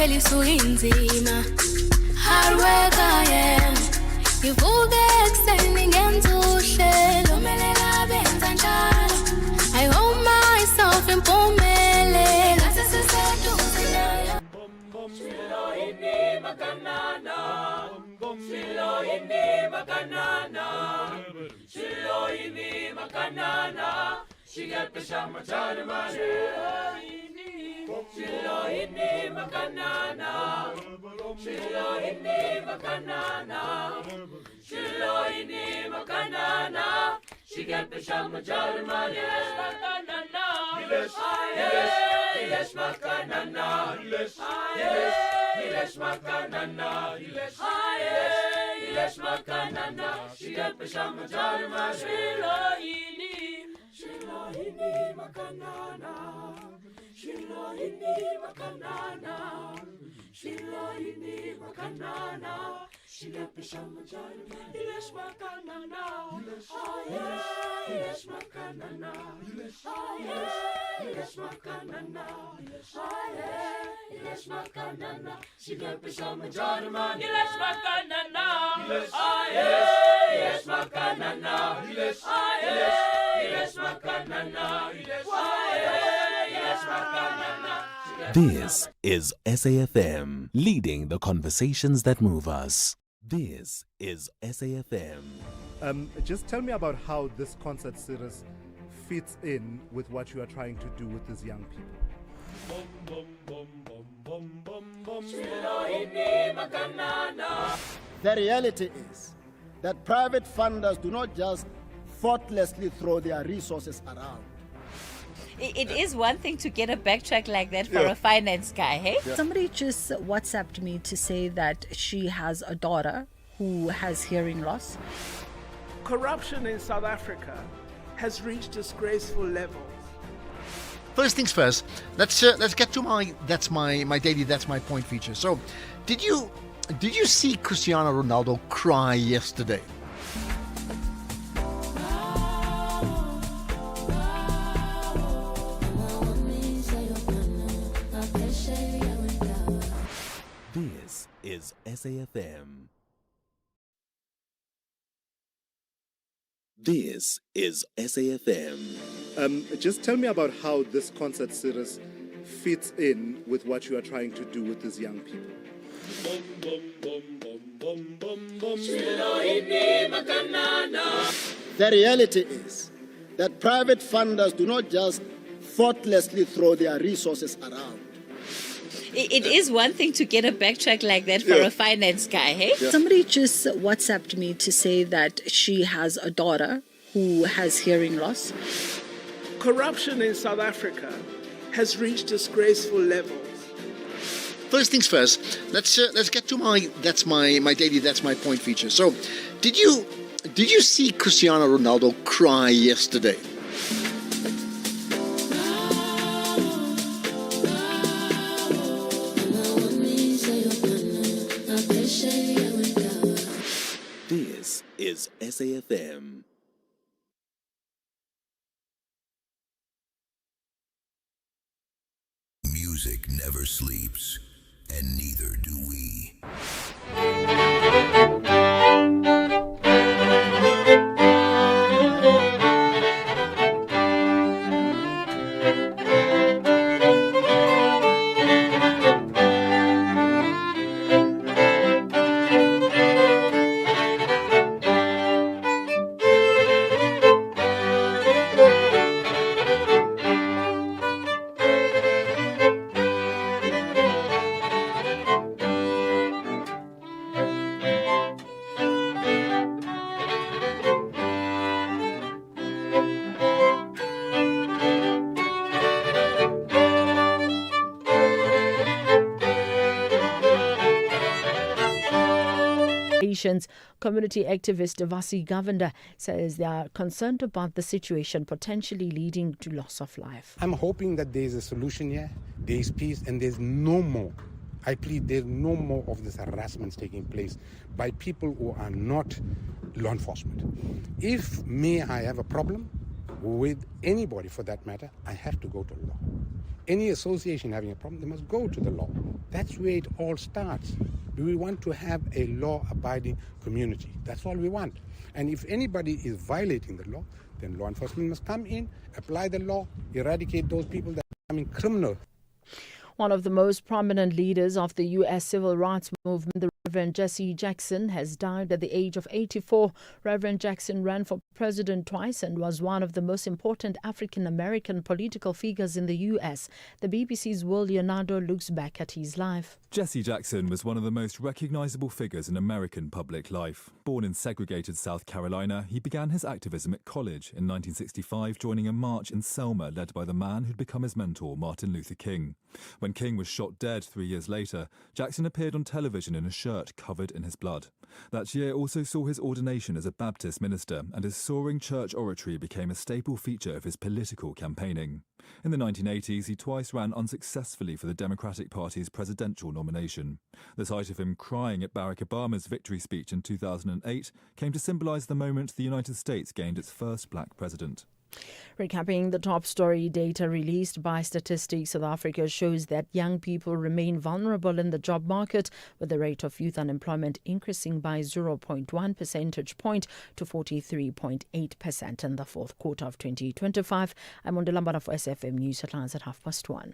Ngingaveli suyinzima. Hard work I am. Ngivuke ekuseni ngenza uhlelo. Umelela benza njalo. I hold myself impumelelo. Sesiseduze nayo. Shilo ini makanana. Shilo ini makanana. Shilo ini makanana. She got the shama chana mani. Shilo ini makanana. Shilo ini makanana. Shilo ini makanana. She got the shama chana mani. Yes, yes, makanana. Yes, makanana. Yes, makanana. She got the shama chana mani. Shilo ini makanana. Shilo ini makanana. Shilo ini makanana. She got the shama chana. Yes, makanana. Yes, makanana. Yes, makanana. Yes, makanana. She got the shama chana. Yes, makanana. Yes, makanana. Yes, makanana. Yes, makanana. This is SAFM, leading the conversations that move us. This is SAFM. Just tell me about how this concert series fits in with what you are trying to do with these young people. The reality is that private funders do not just thoughtlessly throw their resources around. It is one thing to get a backtrack like that for a finance guy, hey? Yeah. Somebody just WhatsApped me to say that she has a daughter who has hearing loss. Corruption in South Africa has reached disgraceful levels. First things first, let's get to my daily that's my point feature. So, did you see Cristiano Ronaldo cry yesterday? This is SAFM. This is SAFM. Just tell me about how this concert series fits in with what you are trying to do with these young people. The reality is that private funders do not just thoughtlessly throw their resources around. It is one thing to get a backtrack like that for a finance guy, hey? Yeah. Somebody just WhatsApped me to say that she has a daughter who has hearing loss. Corruption in South Africa has reached disgraceful levels. First things first, let's get to my daily that's my point feature. So, did you see Cristiano Ronaldo cry yesterday? This is SAFM. Music never sleeps, and neither do we. Community activist Vasi Govender says they are concerned about the situation potentially leading to loss of life. I'm hoping that there's a solution here, there's peace, and there's no more. I plead there's no more of this harassment taking place by people who are not law enforcement. If I have a problem with anybody for that matter, I have to go to law. Any association having a problem, they must go to the law. That's where it all starts. We want to have a law-abiding community. That's all we want. And if anybody is violating the law, then law enforcement must come in, apply the law, eradicate those people that are becoming criminal. One of the most prominent leaders of the U.S. civil rights movement, the Reverend Jesse Jackson, has died at the age of 84. Reverend Jackson ran for president twice and was one of the most important African-American political figures in the U.S. The BBC's Will Leonardo looks back at his life. Jesse Jackson was one of the most recognizable figures in American public life. Born in segregated South Carolina, he began his activism at college in 1965, joining a march in Selma led by the man who'd become his mentor, Martin Luther King. When King was shot dead 3 years later, Jackson appeared on television in a shirt covered in his blood. That year also saw his ordination as a Baptist minister, and his soaring church oratory became a staple feature of his political campaigning. In the 1980s, he twice ran unsuccessfully for the Democratic Party's presidential nomination. The sight of him crying at Barack Obama's victory speech in 2008 came to symbolize the moment the United States gained its first black president. Recapping the top story, data released by Statistics South Africa shows that young people remain vulnerable in the job market, with the rate of youth unemployment increasing by 0.1 percentage point to 43.8% in the fourth quarter of 2025. I'm Mondela for SFM News Headlines at 1:30.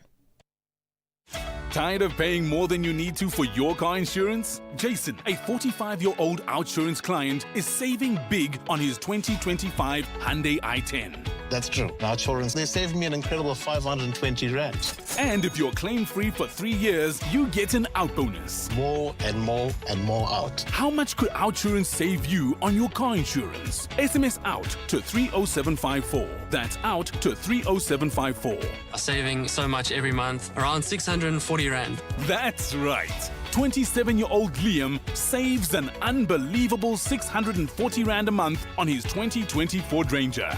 Tired of paying more than you need to for your car insurance? Jason, a 45-year-old OUTsurance client, is saving big on his 2025 Hyundai i10. That's true. OUTsurance, they saved me an incredible 520 rand. And if you're claim-free for 3 years, you get an out bonus. More and more and more out. How much could OUTsurance save you on your car insurance? SMS out to 30754. That's out to 30754. Saving so much every month, around 640 rand. That's right. 27-year-old Liam saves an unbelievable 640 rand a month on his 2020 Ford Ranger.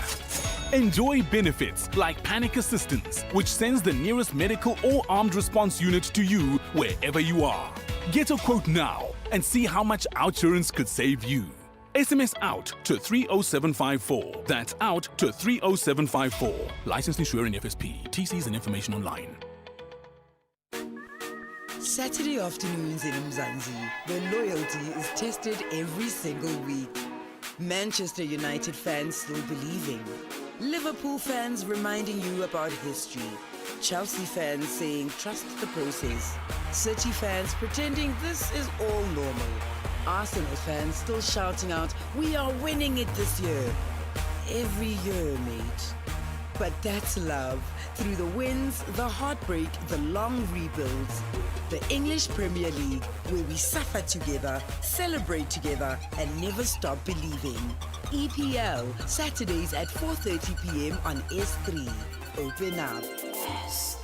Enjoy benefits like panic assistance, which sends the nearest medical or armed response unit to you wherever you are. Get a quote now and see how much OUTsurance could save you. SMS out to 30754. That's out to 30754. Licensed insurer in FSP. TCs and information online. Saturday afternoons in Mzansi, where loyalty is tested every single week. Manchester United fans still believing. Liverpool fans reminding you about history. Chelsea fans saying trust the process. City fans pretending this is all normal. Arsenal fans still shouting out, we are winning it this year. Every year, mate. But that's love. Through the wins, the heartbreak, the long rebuilds. The English Premier League, where we suffer together, celebrate together, and never stop believing. EPL, Saturdays at 4:30 p.m. on S3. Open up. S3.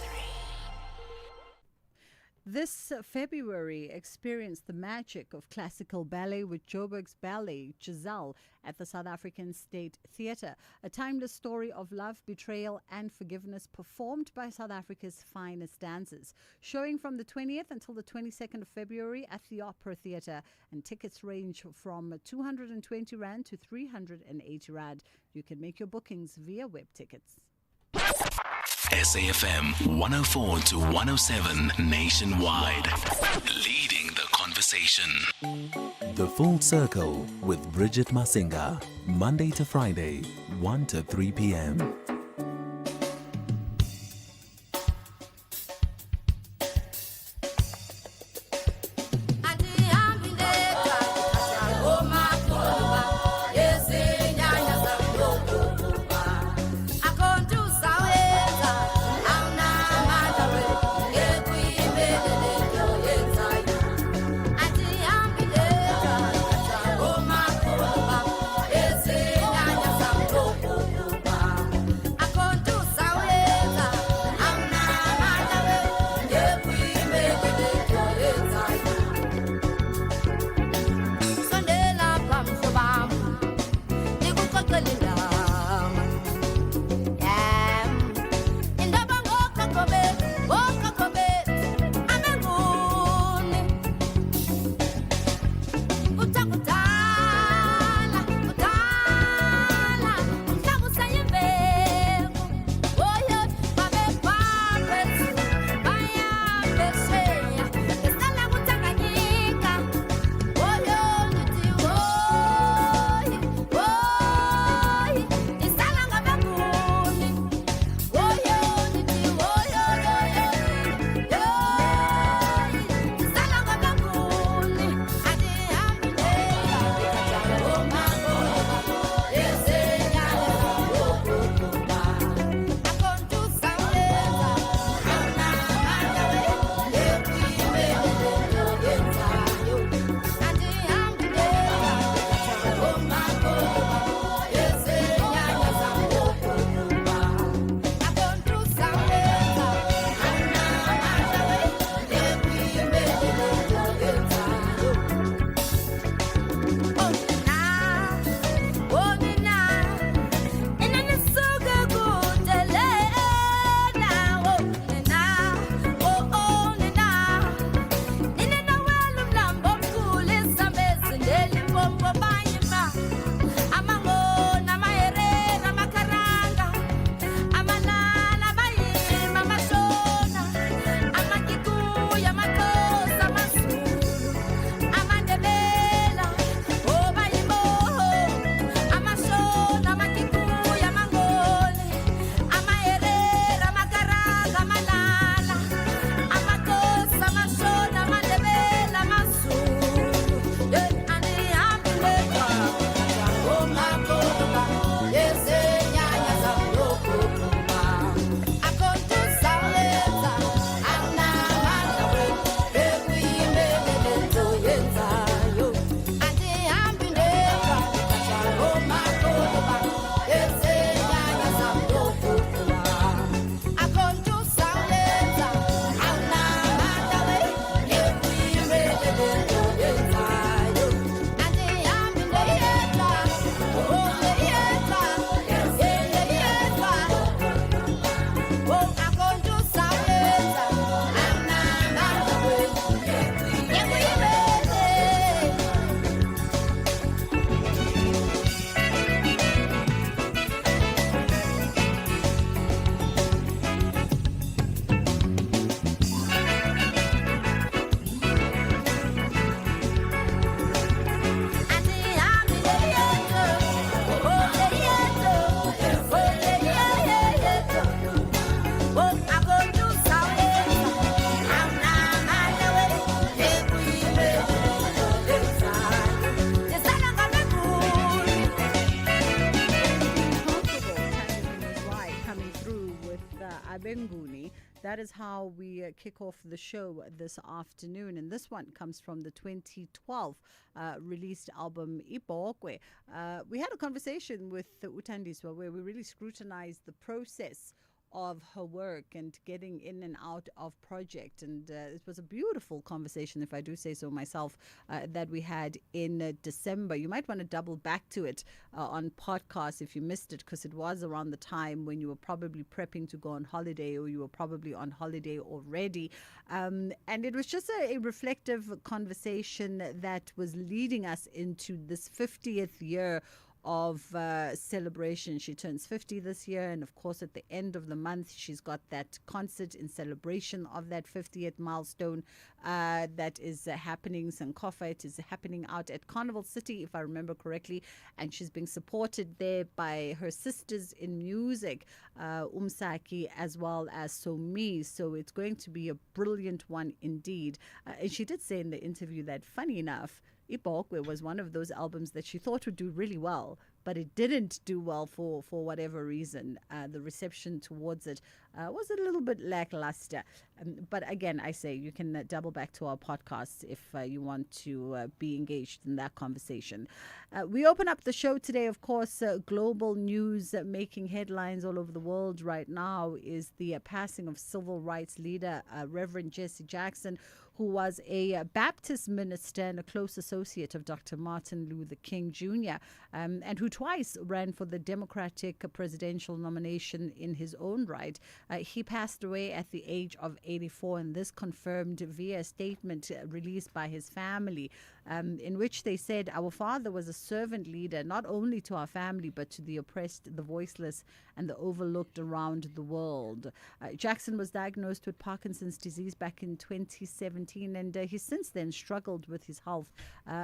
This February experienced the magic of classical ballet with Joburg's ballet, Giselle, at the South African State Theatre. A timeless story of love, betrayal and forgiveness performed by South Africa's finest dancers. Showing from the 20th until the 22nd of February at the Opera Theatre, and tickets range from 220 Rand to 380 Rand. You can make your bookings via web tickets. SAFM 104 to 107 nationwide. Leading the conversation. The Full Circle with Bridget Masinga. Monday to Friday, 1 to 3 p.m. That is how we kick off the show this afternoon. And this one comes from the 2012 released album Ibokwe. We had a conversation with Utandiswa where we really scrutinized the process of her work and getting in and out of project, and it was a beautiful conversation, if I do say so myself, that we had in December. You might want to double back to it on podcast if you missed it, because it was around the time when you were probably prepping to go on holiday, or you were probably on holiday already, and it was just a reflective conversation that was leading us into this 50th year of celebration. She turns 50 this year, and of course at the end of the month she's got that concert in celebration of that 50th milestone that is happening. Sankofa, it is happening out at Carnival City, if I remember correctly, and she's being supported there by her sisters in music, Umsaki as well as Somi. So it's going to be a brilliant one indeed. And she did say in the interview that, funny enough, Ibokwe was one of those albums that she thought would do really well, but it didn't do well for whatever reason. The reception towards it was a little bit lackluster. But again, I say you can double back to our podcasts if you want to be engaged in that conversation. We open up the show today, of course, global news making headlines all over the world right now is the passing of civil rights leader Reverend Jesse Jackson, who was a Baptist minister and a close associate of Dr. Martin Luther King Jr., and who twice ran for the Democratic presidential nomination in his own right. He passed away at the age of 84, and this confirmed via a statement released by his family, in which they said, "Our father was a servant leader, not only to our family, but to the oppressed, the voiceless, and the overlooked around the world." Jackson was diagnosed with Parkinson's disease back in 2017, and he since then struggled with his health,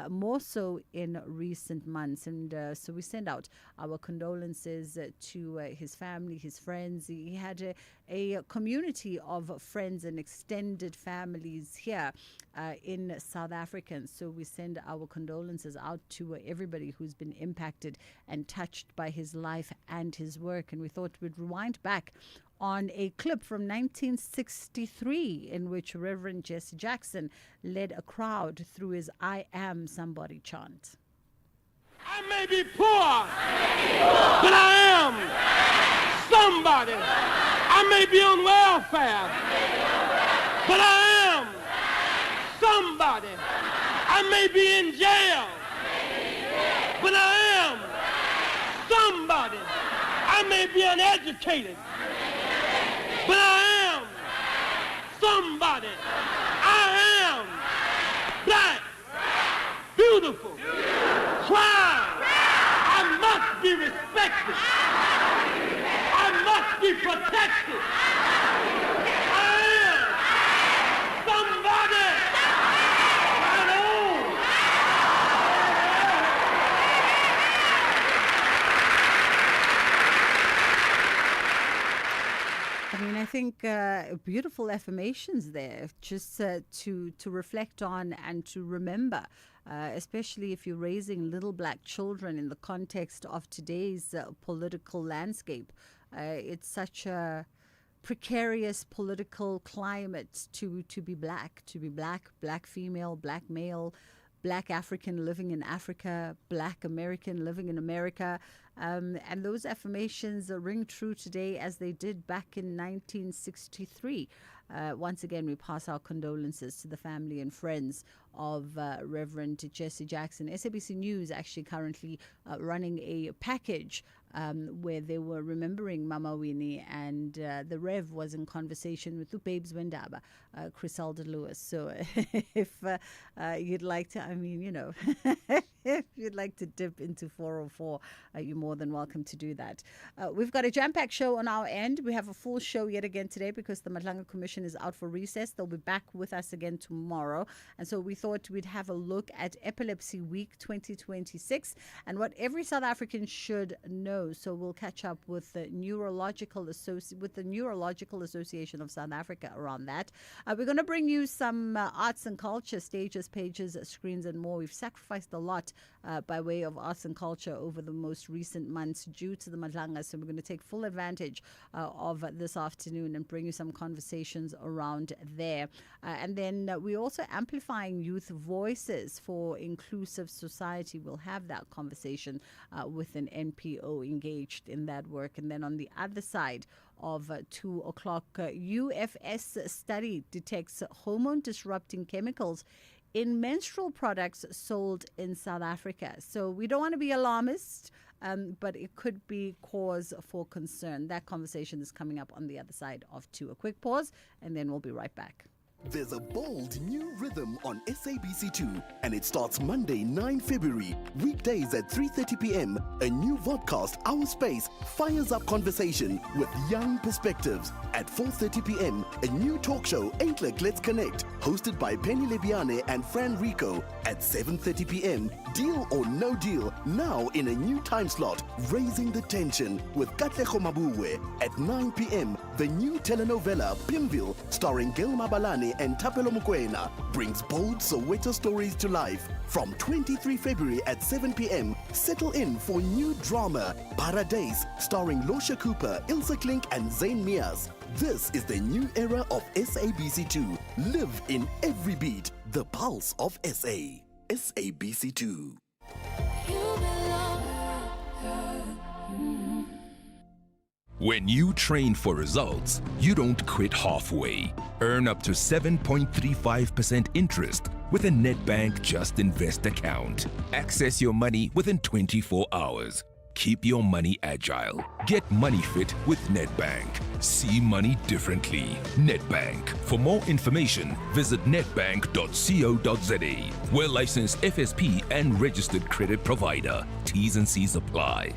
more so in recent months. And so we send out our condolences to his family, his friends. He had a community of friends and extended families here in South Africa. And so we send our condolences out to everybody who's been impacted and touched by his life and his work. And we thought we'd rewind back on a clip from 1963 in which Reverend Jesse Jackson led a crowd through his "I Am Somebody" chant. I may be poor, but I am somebody. I may be on welfare, but I am somebody. I may be in jail, but I am somebody. I may be uneducated, but I am somebody. I am black, beautiful, proud. I must be respected. I must be protected. I am somebody. Right on. I mean, I think beautiful affirmations there, just to reflect on and to remember, especially if you're raising little black children in the context of today's political landscape. It's such a precarious political climate to be black, black female, black male, black African living in Africa, black American living in America. And those affirmations ring true today as they did back in 1963. Once again, we pass our condolences to the family and friends of Reverend Jesse Jackson. SABC News actually currently running a package where they were remembering Mama Winnie, and the Rev was in conversation with the Babes Wendaba, Criselda Lewis. So if you'd like to, I mean, you know, if you'd like to dip into 404, you're more than welcome to do that. We've got a jam-packed show on our end. We have a full show yet again today because the Matlanga Commission is out for recess. They'll be back with us again tomorrow. And so we thought we'd have a look at Epilepsy Week 2026 and what every South African should know. So we'll catch up with the Neurological Association of South Africa around that. We're going to bring you some arts and culture, stages, pages, screens, and more. We've sacrificed a lot lot by way of arts and culture over the most recent months due to the Madlanga. So we're going to take full advantage of this afternoon and bring you some conversations around there. And then we're also amplifying youth voices for inclusive society. We'll have that conversation with an NPO engaged in that work. And then on the other side of 2 o'clock, UFS study detects hormone disrupting chemicals in menstrual products sold in South Africa. So we don't want to be alarmist, but it could be cause for concern. That conversation is coming up on the other side of 2. A quick pause, and then we'll be right back. There's a bold new rhythm on SABC2, and it starts Monday, 9 February, weekdays at 3:30 p.m. A new vodcast, Our Space, fires up conversation with young perspectives. At 4:30 p.m., a new talk show, Ain't Like Let's Connect, hosted by Penny Lebiane and Fran Rico. At 7:30 p.m., Deal or No Deal, now in a new time slot, Raising the Tension with Katlego Mabuwe. At 9 p.m., the new telenovela, Pimville, starring Gil Mabalane and Tapelo Mokoena, brings bold Soweto stories to life. From 23 February at 7 p.m., settle in for new drama, Paradise, starring Losha Cooper, Ilse Klink and Zayn Mias. This is the new era of SABC2. Live in every beat, the pulse of SA. SABC2. When you train for results, you don't quit halfway. Earn up to 7.35% interest with a Nedbank Just Invest account. Access your money within 24 hours. Keep your money agile. Get money fit with Nedbank. See money differently. Nedbank. For more information, visit nedbank.co.za. We're licensed FSP and registered credit provider. T's and C's apply.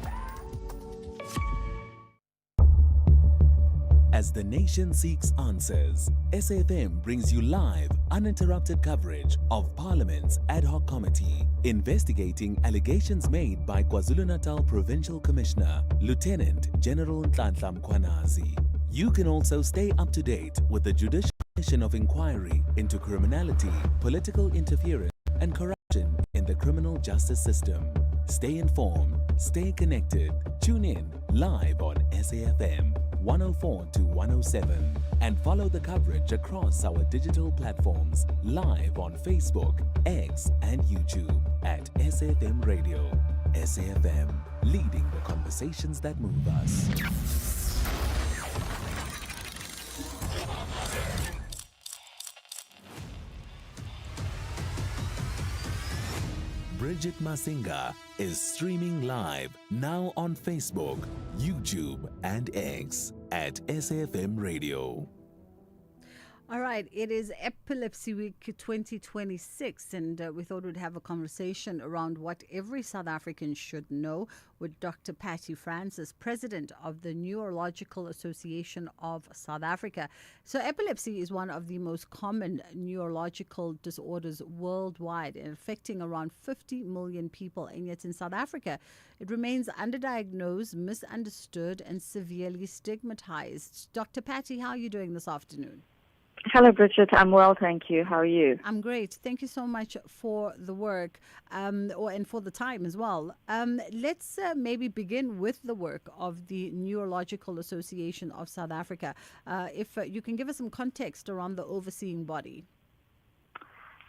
As the nation seeks answers, SAFM brings you live, uninterrupted coverage of Parliament's ad hoc committee investigating allegations made by KwaZulu-Natal Provincial Commissioner Lieutenant General Nhlanhla Mkhwanazi. You can also stay up to date with the Judicial Commission of Inquiry into criminality, political interference, and corruption in the criminal justice system. Stay informed, stay connected. Tune in live on SAFM 104 to 107 and follow the coverage across our digital platforms live on Facebook, X and YouTube at SAFM Radio. SAFM, leading the conversations that move us. Bridget Masinga is streaming live now on Facebook, YouTube, and X at SAFM Radio. All right, it is Epilepsy Week 2026, and we thought we'd have a conversation around what every South African should know with Dr. Patty Francis, president of the Neurological Association of South Africa. So epilepsy is one of the most common neurological disorders worldwide, affecting around 50 million people, and yet in South Africa, it remains underdiagnosed, misunderstood, and severely stigmatized. Dr. Patty, how are you doing this afternoon? Hello, Bridget. I'm well, thank you. How are you? I'm great. Thank you so much for the work and for the time as well. Let's maybe begin with the work of the Neurological Association of South Africa. If you can give us some context around the overseeing body.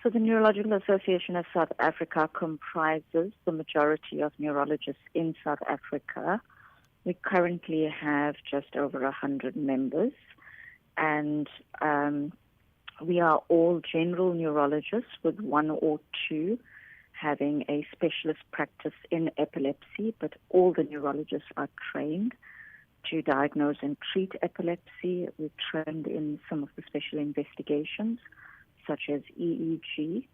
So the Neurological Association of South Africa comprises the majority of neurologists in South Africa. We currently have just over 100 members. And we are all general neurologists with one or two having a specialist practice in epilepsy, but all the neurologists are trained to diagnose and treat epilepsy. We're trained in some of the special investigations, such as EEG.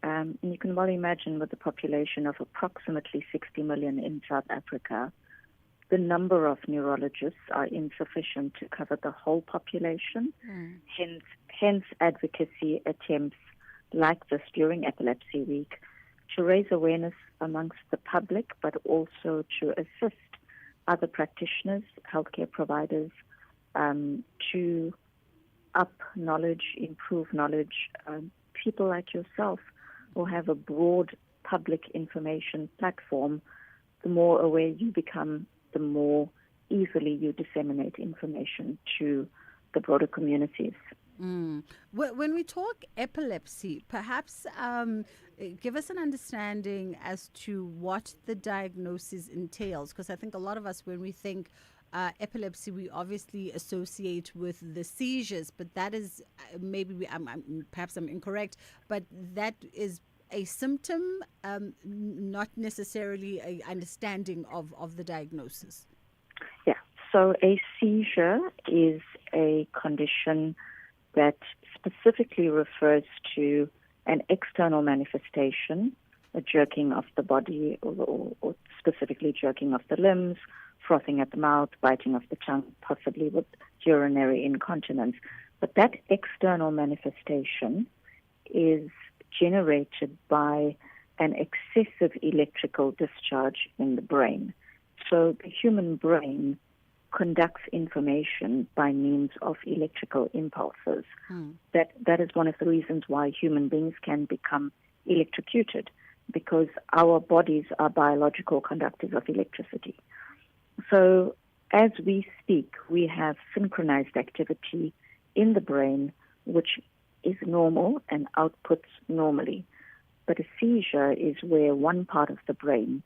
And you can well imagine with the population of approximately 60 million in South Africa, the number of neurologists are insufficient to cover the whole population. Hence advocacy attempts like this during Epilepsy Week to raise awareness amongst the public, but also to assist other practitioners, healthcare providers, to up knowledge, improve knowledge, people like yourself who have a broad public information platform, the more aware you become, the more easily you disseminate information to the broader communities. When we talk epilepsy, perhaps give us an understanding as to what the diagnosis entails, because I think a lot of us, when we think epilepsy, we obviously associate with the seizures, but that is perhaps I'm incorrect, but that is a symptom, not necessarily a understanding of the diagnosis. Yeah, so a seizure is a condition that specifically refers to an external manifestation, a jerking of the body, or specifically jerking of the limbs, frothing at the mouth, biting of the tongue, possibly with urinary incontinence. But that external manifestation is generated by an excessive electrical discharge in the brain. So the human brain conducts information by means of electrical impulses. That is one of the reasons why human beings can become electrocuted, because our bodies are biological conductors of electricity. So as we speak, we have synchronized activity in the brain, which is normal and outputs normally. But a seizure is where one part of the brain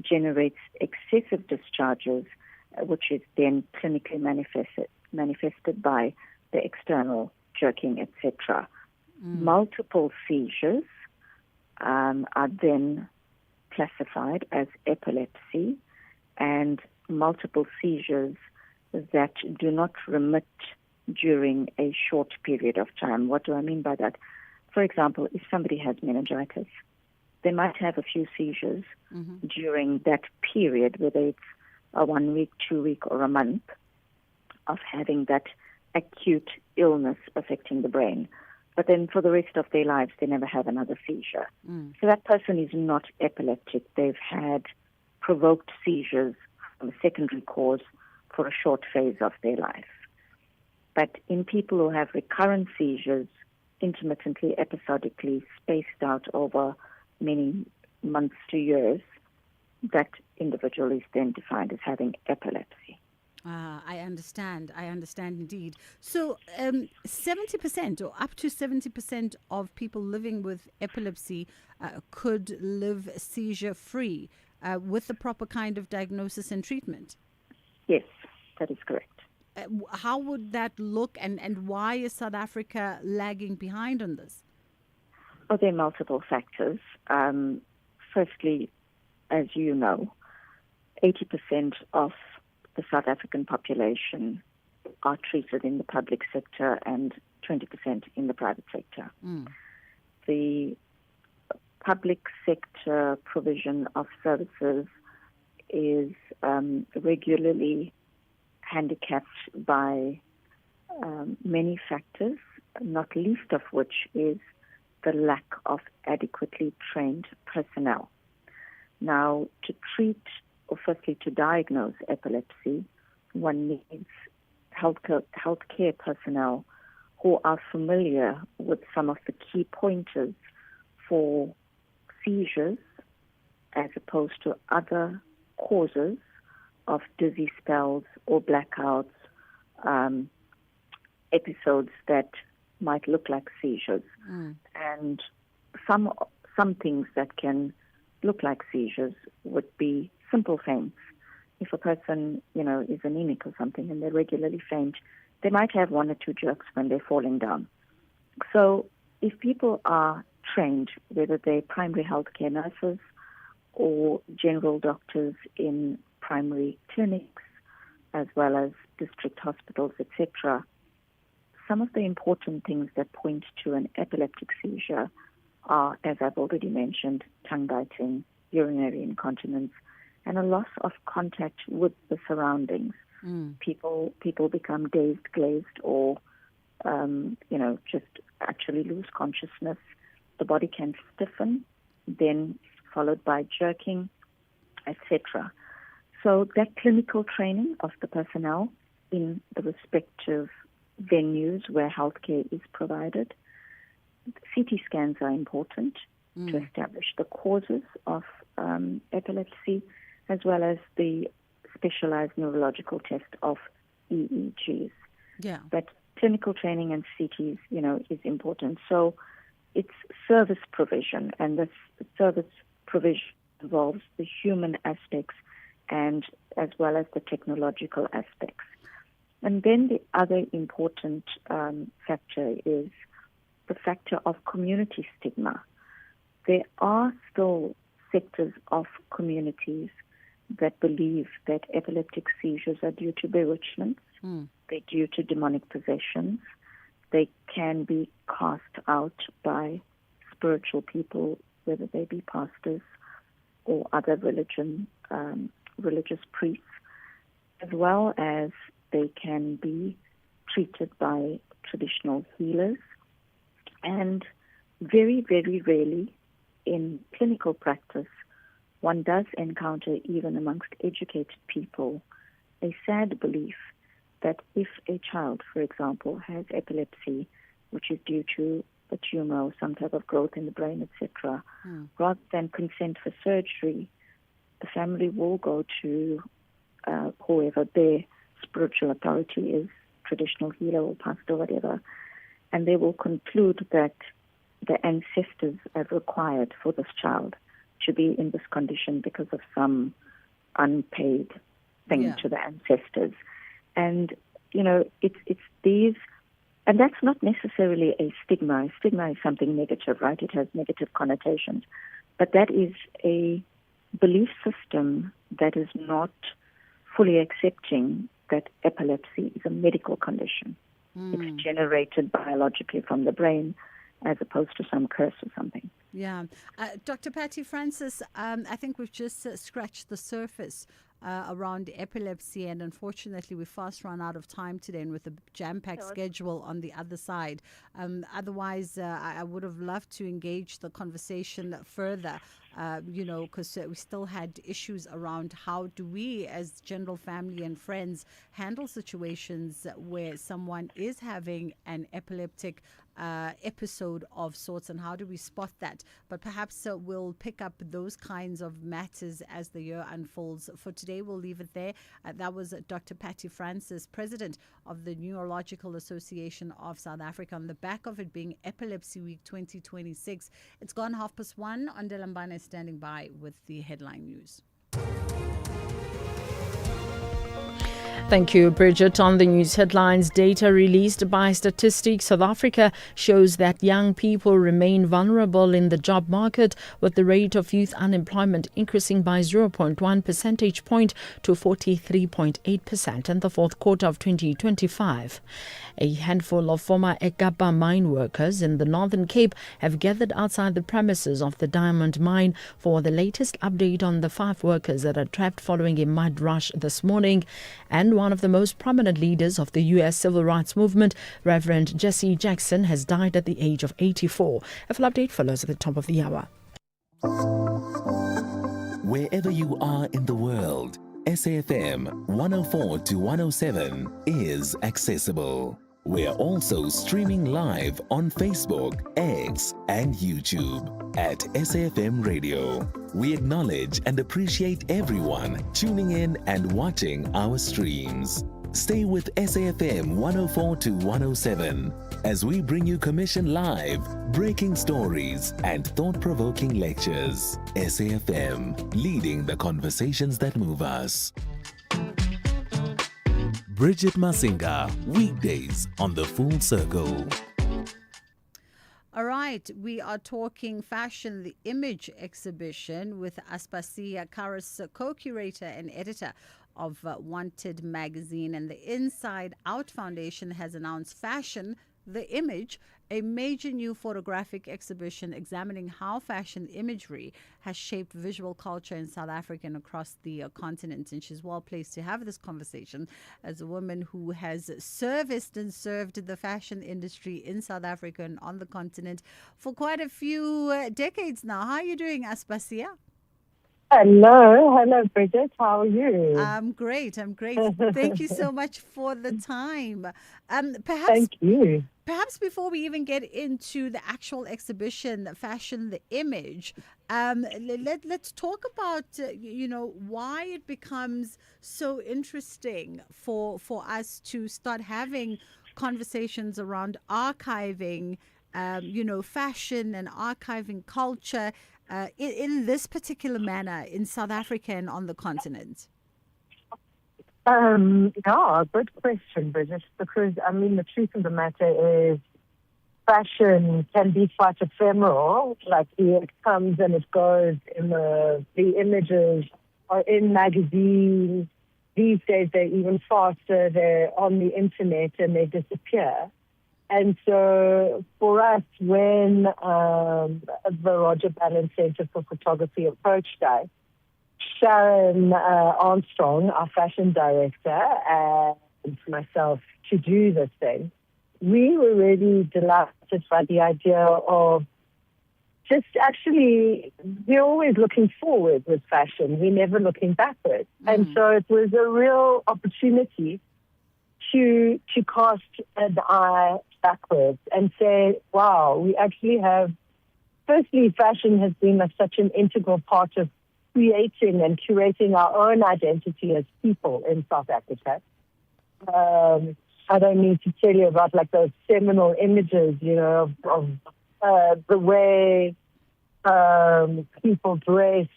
generates excessive discharges, which is then clinically manifested by the external jerking, etc. Multiple seizures are then classified as epilepsy, and multiple seizures that do not remit during a short period of time. What do I mean by that? For example, if somebody has meningitis, they might have a few seizures during that period, whether it's a 1 week, 2 week, or a month of having that acute illness affecting the brain. But then for the rest of their lives, they never have another seizure. So that person is not epileptic. They've had provoked seizures from a secondary cause for a short phase of their life. But in people who have recurrent seizures, intermittently, episodically, spaced out over many months to years, that individual is then defined as having epilepsy. I understand indeed. So 70% or up to 70% of people living with epilepsy could live seizure-free with the proper kind of diagnosis and treatment? Yes, that is correct. How would that look, and why is South Africa lagging behind on this? Oh, there are multiple factors. Firstly, as you know, 80% of the South African population are treated in the public sector and 20% in the private sector. The public sector provision of services is regularly handicapped by many factors, not least of which is the lack of adequately trained personnel. Now, to treat, or firstly to diagnose epilepsy, one needs healthcare personnel who are familiar with some of the key pointers for seizures as opposed to other causes of dizzy spells or blackouts, episodes that might look like seizures. And some things that can look like seizures would be simple faints. If a person, is anemic or something and they regularly faint, they might have 1 or 2 jerks when they're falling down. So if people are trained, whether they're primary healthcare nurses or general doctors in primary clinics, as well as district hospitals, etc., some of the important things that point to an epileptic seizure are, as I've already mentioned, tongue biting, urinary incontinence, and a loss of contact with the surroundings. People become dazed, glazed, or just actually lose consciousness. The body can stiffen, then followed by jerking, etc. So that clinical training of the personnel in the respective venues where healthcare is provided. CT scans are important. to establish the causes of epilepsy, as well as the specialized neurological test of EEGs. Yeah. But clinical training and CTs, is important. So it's service provision, and this service provision involves the human aspects and as well as the technological aspects. And then the other important factor is the factor of community stigma. There are still sectors of communities that believe that epileptic seizures are due to bewitchments, they're due to demonic possessions, they can be cast out by spiritual people, whether they be pastors or other religious priests, as well as they can be treated by traditional healers. And very, very rarely in clinical practice, one does encounter, even amongst educated people, a sad belief that if a child, for example, has epilepsy, which is due to a tumor or some type of growth in the brain, etc., rather than consent for surgery, the family will go to whoever their spiritual authority is, traditional healer or pastor, whatever, and they will conclude that the ancestors have required for this child to be in this condition because of some unpaid thing to the ancestors. And, it's these, and that's not necessarily a stigma. A stigma is something negative, right? It has negative connotations. But that is a belief system that is not fully accepting that epilepsy is a medical condition. It's generated biologically from the brain as opposed to some curse or something. Yeah. Dr. Patty Francis, I think we've just scratched the surface around epilepsy, and unfortunately we fast run out of time today, and with a jam-packed schedule on the other side. Otherwise, I would have loved to engage the conversation further, because we still had issues around how do we as general family and friends handle situations where someone is having an epileptic episode of sorts, and how do we spot that. But perhaps we'll pick up those kinds of matters as the year unfolds. For today, we'll leave it there. That was Dr. Patty Francis, President of the Neurological Association of South Africa, on the back of it being Epilepsy Week 2026. It's gone 1:30. Ondelambane is standing by with the headline news. Thank you, Bridget. On the news headlines, data released by Statistics South Africa shows that young people remain vulnerable in the job market, with the rate of youth unemployment increasing by 0.1 percentage point to 43.8% in the fourth quarter of 2025. A handful of former Ekapa mine workers in the Northern Cape have gathered outside the premises of the diamond mine for the latest update on the 5 workers that are trapped following a mud rush this morning. And one of the most prominent leaders of the U.S. civil rights movement, Reverend Jesse Jackson, has died at the age of 84. A full update follows at the top of the hour. Wherever you are in the world, SAFM 104 to 107 is accessible. We're also streaming live on Facebook, X, and YouTube at SAFM Radio. We acknowledge and appreciate everyone tuning in and watching our streams. Stay with SAFM 104 to 107 as we bring you Commission Live, breaking stories, and thought-provoking lectures. SAFM, leading the conversations that move us. Bridget Masinga, weekdays on The Full Circle. All right, we are talking fashion, the Image exhibition, with Aspasia Karas, co-curator and editor of Wanted magazine. And the Inside Out Foundation has announced Fashion, the Image, a major new photographic exhibition examining how fashion imagery has shaped visual culture in South Africa and across the continent. And she's well placed to have this conversation as a woman who has serviced and served the fashion industry in South Africa and on the continent for quite a few decades now. How are you doing, Aspasia? Hello, Bridget. How are you? I'm great. Thank you so much for the time. Perhaps, Thank you. Perhaps before we even get into the actual exhibition, the fashion, the image, let's talk about, why it becomes so interesting for us to start having conversations around archiving, fashion and archiving culture in this particular manner in South Africa and on the continent. Yeah, good question, Bridget, because, the truth of the matter is fashion can be quite ephemeral. Like, it comes and it goes. The images are in magazines. These days, they're even faster. They're on the internet and they disappear. And so for us, when the Roger Ballin Center for Photography approached us, Sharon Armstrong, our fashion director, and myself to do this thing, we were really delighted by the idea of just actually, we're always looking forward with fashion. We're never looking backwards. And so it was a real opportunity to cast an eye backwards and say, wow, we actually have, firstly, fashion has been such an integral part of creating and curating our own identity as people in South Africa. I don't need to tell you about those seminal images, of the way people dress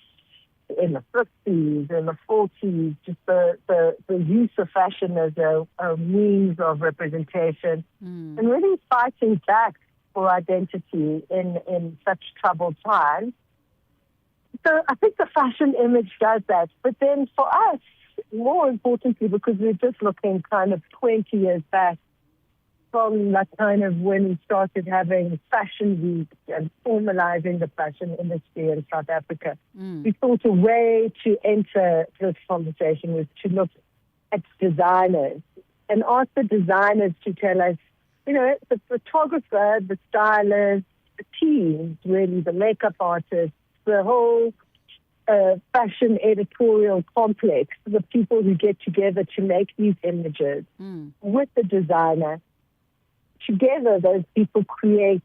in the 50s, in the 40s, just the use of fashion as a means of representation, and really fighting back for identity in such troubled times. So I think the fashion image does that. But then for us, more importantly, because we're just looking kind of 20 years back from that kind of when we started having fashion week and formalizing the fashion industry in South Africa, we thought a way to enter this conversation was to look at designers and ask the designers to tell us, the photographer, the stylist, the teams, really, the makeup artists, the whole fashion editorial complex, the people who get together to make these images with the designer. Together, those people create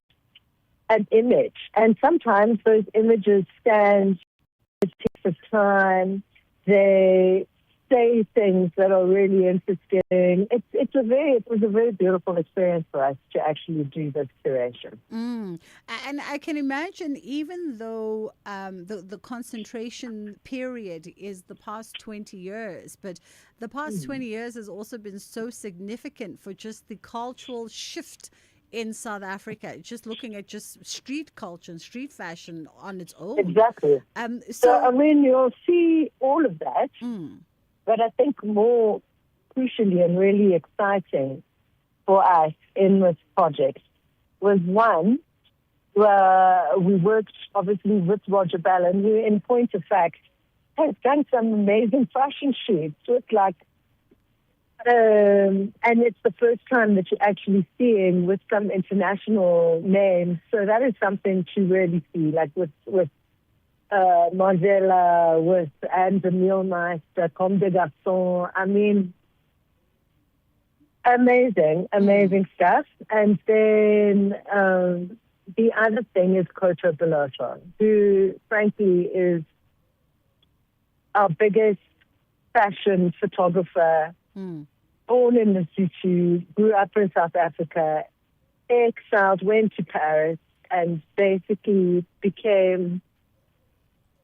an image. And sometimes those images stand the test of time. They say things that are really interesting. It was a very beautiful experience for us to actually do this curation. And I can imagine, even though the concentration period is the past 20 years, but the past 20 years has also been so significant for just the cultural shift in South Africa, just looking at just street culture and street fashion on its own. Exactly. So you'll see all of that. But I think more crucially and really exciting for us in this project was, one, we worked obviously with Roger Ballin, who in point of fact has done some amazing fashion shoots with and it's the first time that you're actually seeing with some international names. So that is something to really see, with Mandela, with Anne de Mielmeister, Comme des Garçons. Amazing stuff. And then the other thing is Koto Beloto, who frankly is our biggest fashion photographer, born in Lesotho, grew up in South Africa, exiled, went to Paris, and basically became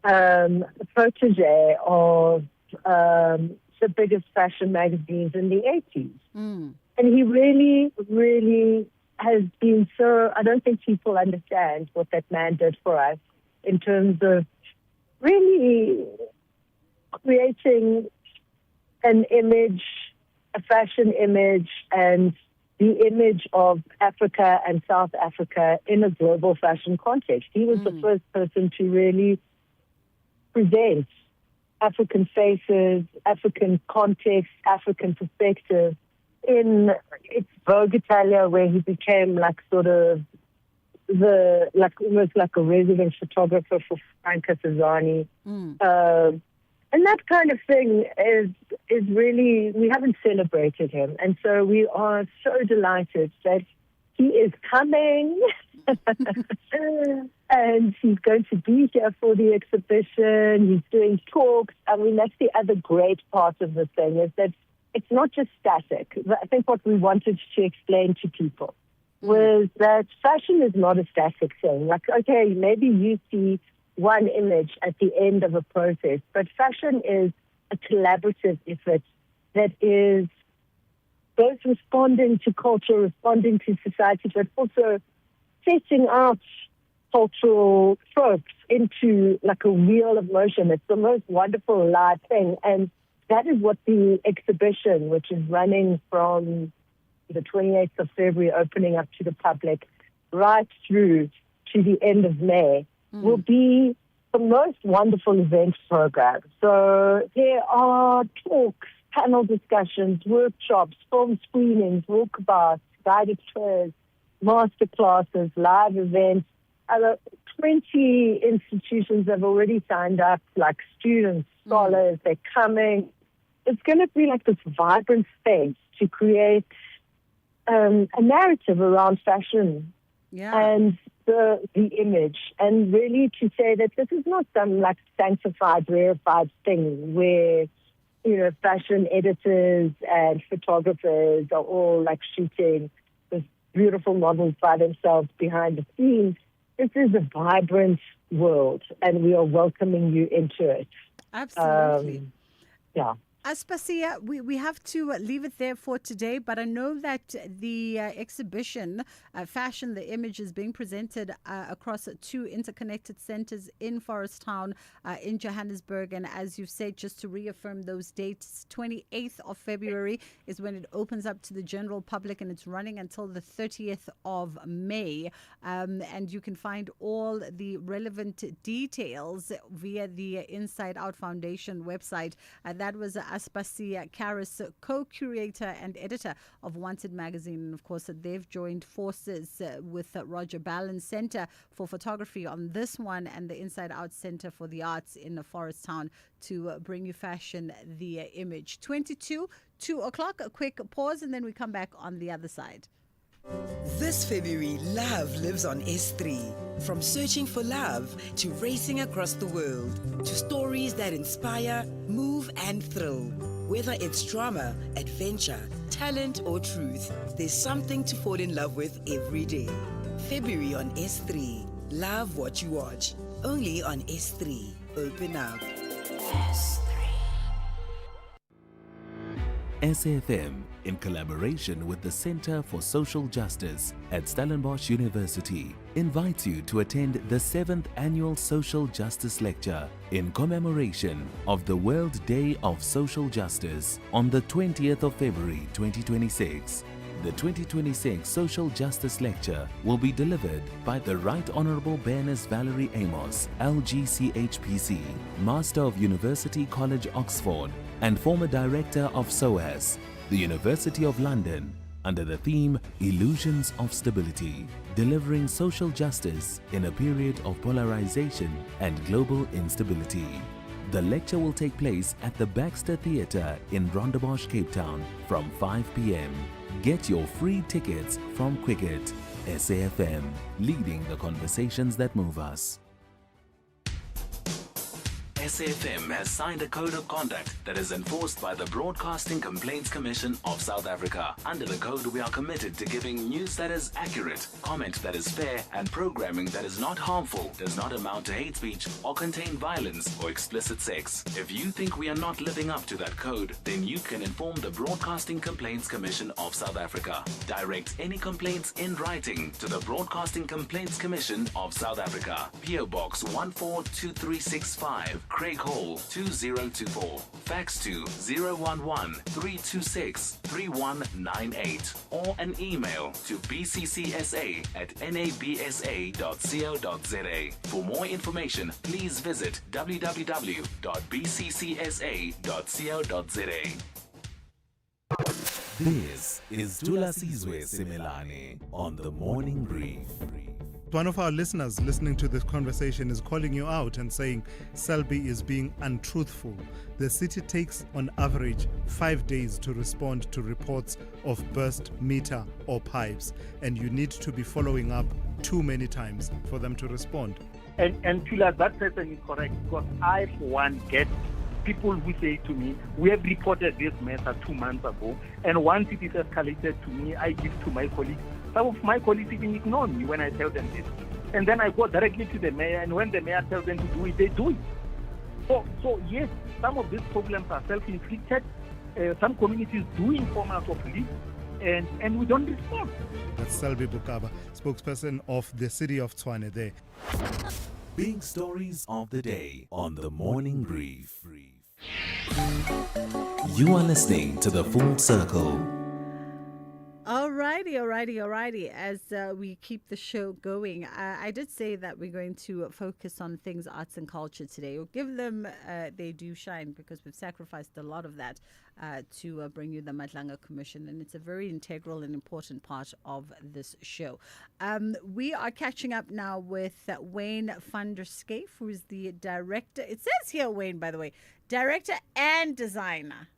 a protege of the biggest fashion magazines in the 80s. And he really, really has been so, I don't think people understand what that man did for us in terms of really creating an image, a fashion image, and the image of Africa and South Africa in a global fashion context. He was the first person to really present African faces, African context, African perspective in its Vogue Italia, where he became almost like a resident photographer for Franca Sozzani. And that kind of thing is really, we haven't celebrated him. And so we are so delighted that he is coming. And he's going to be here for the exhibition. He's doing talks. I mean, that's the other great part of the thing, is that it's not just static. I think what we wanted to explain to people was that fashion is not a static thing. Like, okay, maybe you see one image at the end of a process, but fashion is a collaborative effort that is both responding to culture, responding to society, but also setting out cultural tropes into like a wheel of motion. It's the most wonderful live thing. And that is what the exhibition, which is running from the 28th of February, opening up to the public, right through to the end of May, will be the most wonderful event program. So there are talks, panel discussions, workshops, film screenings, walkabouts, guided tours, master classes, live events. 20 institutions have already signed up, like students, scholars, they're coming. It's going to be like this vibrant space to create a narrative around fashion and the image, and really to say that this is not some like sanctified, rarefied thing where, you know, fashion editors and photographers are all like shooting this beautiful models by themselves behind the scenes. This is a vibrant world, and we are welcoming you into it. Absolutely. Yeah. Aspasia, we have to leave it there for today, but I know that the exhibition, Fashion, the Image, is being presented across 2 interconnected centers in Forest Town, in Johannesburg. And as you've said, just to reaffirm those dates, 28th of February is when it opens up to the general public, and it's running until the 30th of May. And you can find all the relevant details via the Inside Out Foundation website. That was Aspasia Karis, co-curator and editor of Wanted magazine. And of course, they've joined forces with Roger Ballen Center for Photography on this one, and the Inside Out Center for the Arts in Forest Town to bring you Fashion, the Image. 2 o'clock, a quick pause, and then we come back on the other side. This February, love lives on S3. From searching for love to racing across the world to stories that inspire, move, and thrill. Whether it's drama, adventure, talent, or truth, there's something to fall in love with every day. February on S3. Love what you watch. Only on S3. Open up. SAFM, in collaboration with the Center for Social Justice at Stellenbosch University, invites you to attend the 7th Annual Social Justice Lecture in commemoration of the World Day of Social Justice on the 20th of February 2026. The 2026 Social Justice Lecture will be delivered by the Right Honourable Baroness Valerie Amos, LGCHPC, Master of University College Oxford, and former Director of SOAS, the University of London, under the theme Illusions of Stability, delivering social justice in a period of polarization and global instability. The lecture will take place at the Baxter Theatre in Rondebosch, Cape Town from 5 p.m. Get your free tickets from Quicket. SAFM, leading the conversations that move us. SAFM has signed a code of conduct that is enforced by the Broadcasting Complaints Commission of South Africa. Under the code, we are committed to giving news that is accurate, comment that is fair, and programming that is not harmful, does not amount to hate speech, or contain violence or explicit sex. If you think we are not living up to that code, then you can inform the Broadcasting Complaints Commission of South Africa. Direct any complaints in writing to the Broadcasting Complaints Commission of South Africa. PO Box 142365. Craig Hall 2024. Fax to 011-326-3198 or an email to bccsa@nabsa.co.za. For more information, please visit www.bccsa.co.za. This is Tula Sizwe Simelane on the Morning Brief. One of our listeners listening to this conversation is calling you out and saying Selby is being untruthful. The city takes on average 5 days to respond to reports of burst meter or pipes, and you need to be following up too many times for them to respond. And Tula, that person is correct, because I, for one, get people who say to me, we have reported this matter 2 months ago, and once it is escalated to me, I give to my colleagues. Some of my colleagues even ignore me when I tell them this. And then I go directly to the mayor, and when the mayor tells them to do it, they do it. So yes, some of these problems are self-inflicted. Some communities do inform us of leaks, and we don't respond. That's Selby Bukaba, spokesperson of the city of Tshwane there. Big stories of the day on the Morning Brief. You are listening to The Full Circle. Alrighty. As we keep the show going, I did say that we're going to focus on things arts and culture today. We'll give them they do shine, because we've sacrificed a lot of that to bring you the Madlanga Commission, and it's a very integral and important part of this show. We are catching up now with Wayne van der Schyff, who is the director. It says here, Wayne, by the way, director and designer.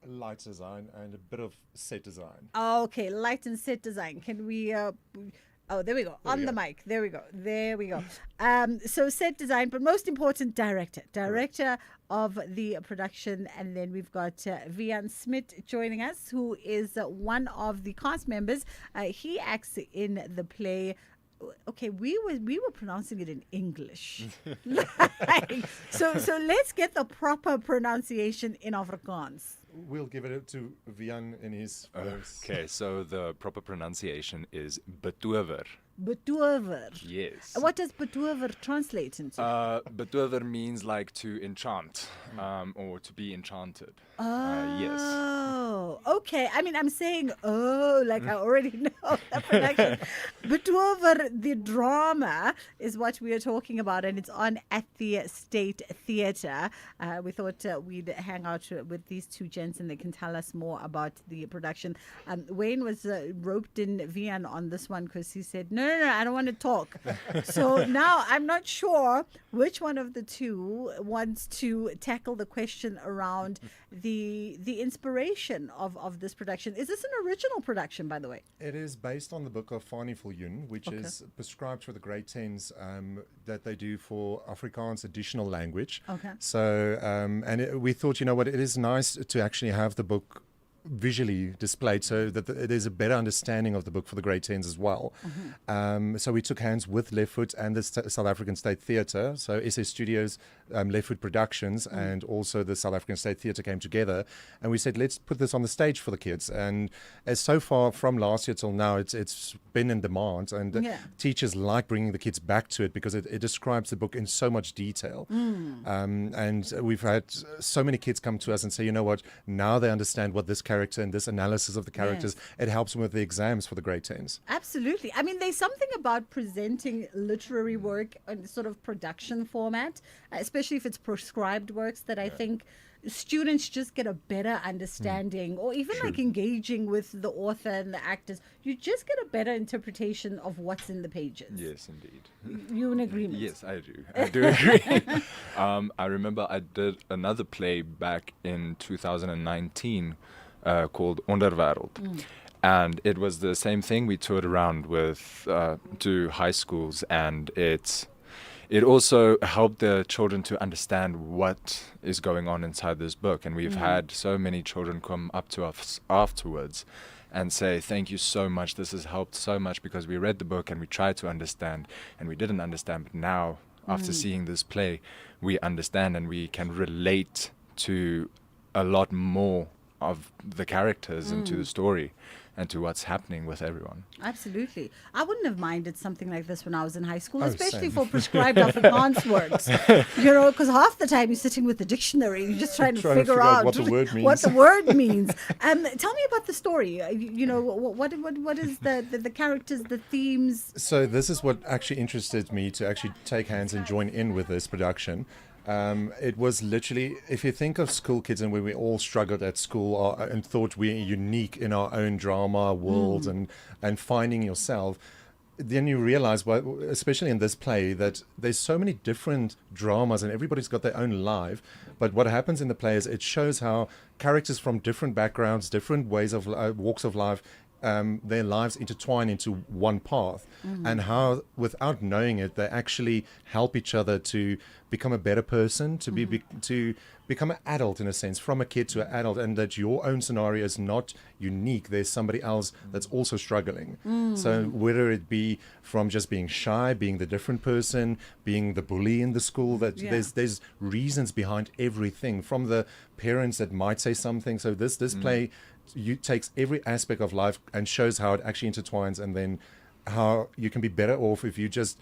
Light design and a bit of set design. Okay, light and set design. Can we there we go. On the mic. There we go. So set design, but most important, director of the production. And then we've got Vian Smith joining us, who is one of the cast members. He acts in the play. Okay, we were pronouncing it in English. So let's get the proper pronunciation in Afrikaans. We'll give it to Vian in his voice. Okay, so the proper pronunciation is betover. Betover. Yes. What does betover translate into? Betover means like to enchant, or to be enchanted. Yes. Oh, okay. I mean, I'm saying, like I already know the production. Betover, the drama, is what we are talking about, and it's on at the State Theatre. We thought we'd hang out with these two gents, and they can tell us more about the production. Wayne was roped in Vian on this one because he said, no, I don't want to talk. So now I'm not sure which one of the two wants to tackle the question around the inspiration of this production. Is this an original production, by the way? It is based on the book of Fani Viljoen, which is prescribed for the grade 10s that they do for Afrikaans additional language. Okay. So, we thought, you know what, it is nice to actually have the book visually displayed so that there's a better understanding of the book for the grade 10s as well. So we took hands with Left Foot and the South African State Theatre, so SA Studios, Left Foot Productions, and also the South African State Theatre came together, and we said, let's put this on the stage for the kids. And as so far from last year till now, it's been in demand, and teachers like bringing the kids back to it because it describes the book in so much detail. And we've had so many kids come to us and say, you know what, now they understand what this character and this analysis of the characters, it helps them with the exams for the grade 10s. Absolutely. I mean, there's something about presenting literary work in sort of production format, especially if it's prescribed works, that I think students just get a better understanding, or even like engaging with the author and the actors. You just get a better interpretation of what's in the pages. Yes, indeed. You in agreement? Yes, I do agree. I remember I did another play back in 2019 called Onderwereld. And it was the same thing. We toured around with to high schools, and it also helped the children to understand what is going on inside this book. And we've had so many children come up to us afterwards and say, thank you so much, this has helped so much, because we read the book and we tried to understand and we didn't understand, but now after seeing this play we understand and we can relate to a lot more of the characters and to the story and to what's happening with everyone. Absolutely. I wouldn't have minded something like this when I was in high school, especially for prescribed Afrikaans works. You know, because half the time you're sitting with the dictionary, you're just trying to figure out what the word means. What the word means. Tell me about the story. You know, what is the characters, the themes? So this is what actually interested me to actually take hands and join in with this production. It was literally, if you think of school kids and when we all struggled at school and thought we're unique in our own drama world and finding yourself, then you realize, especially in this play, that there's so many different dramas and everybody's got their own life. But what happens in the play is it shows how characters from different backgrounds, different ways of walks of life, their lives intertwine into one path, and how, without knowing it, they actually help each other to become a better person, to become an adult in a sense, from a kid to an adult, and that your own scenario is not unique. There's somebody else that's also struggling. So whether it be from just being shy, being the different person, being the bully in the school, that there's reasons behind everything, from the parents that might say something. So this play takes every aspect of life and shows how it actually intertwines, and then how you can be better off if you just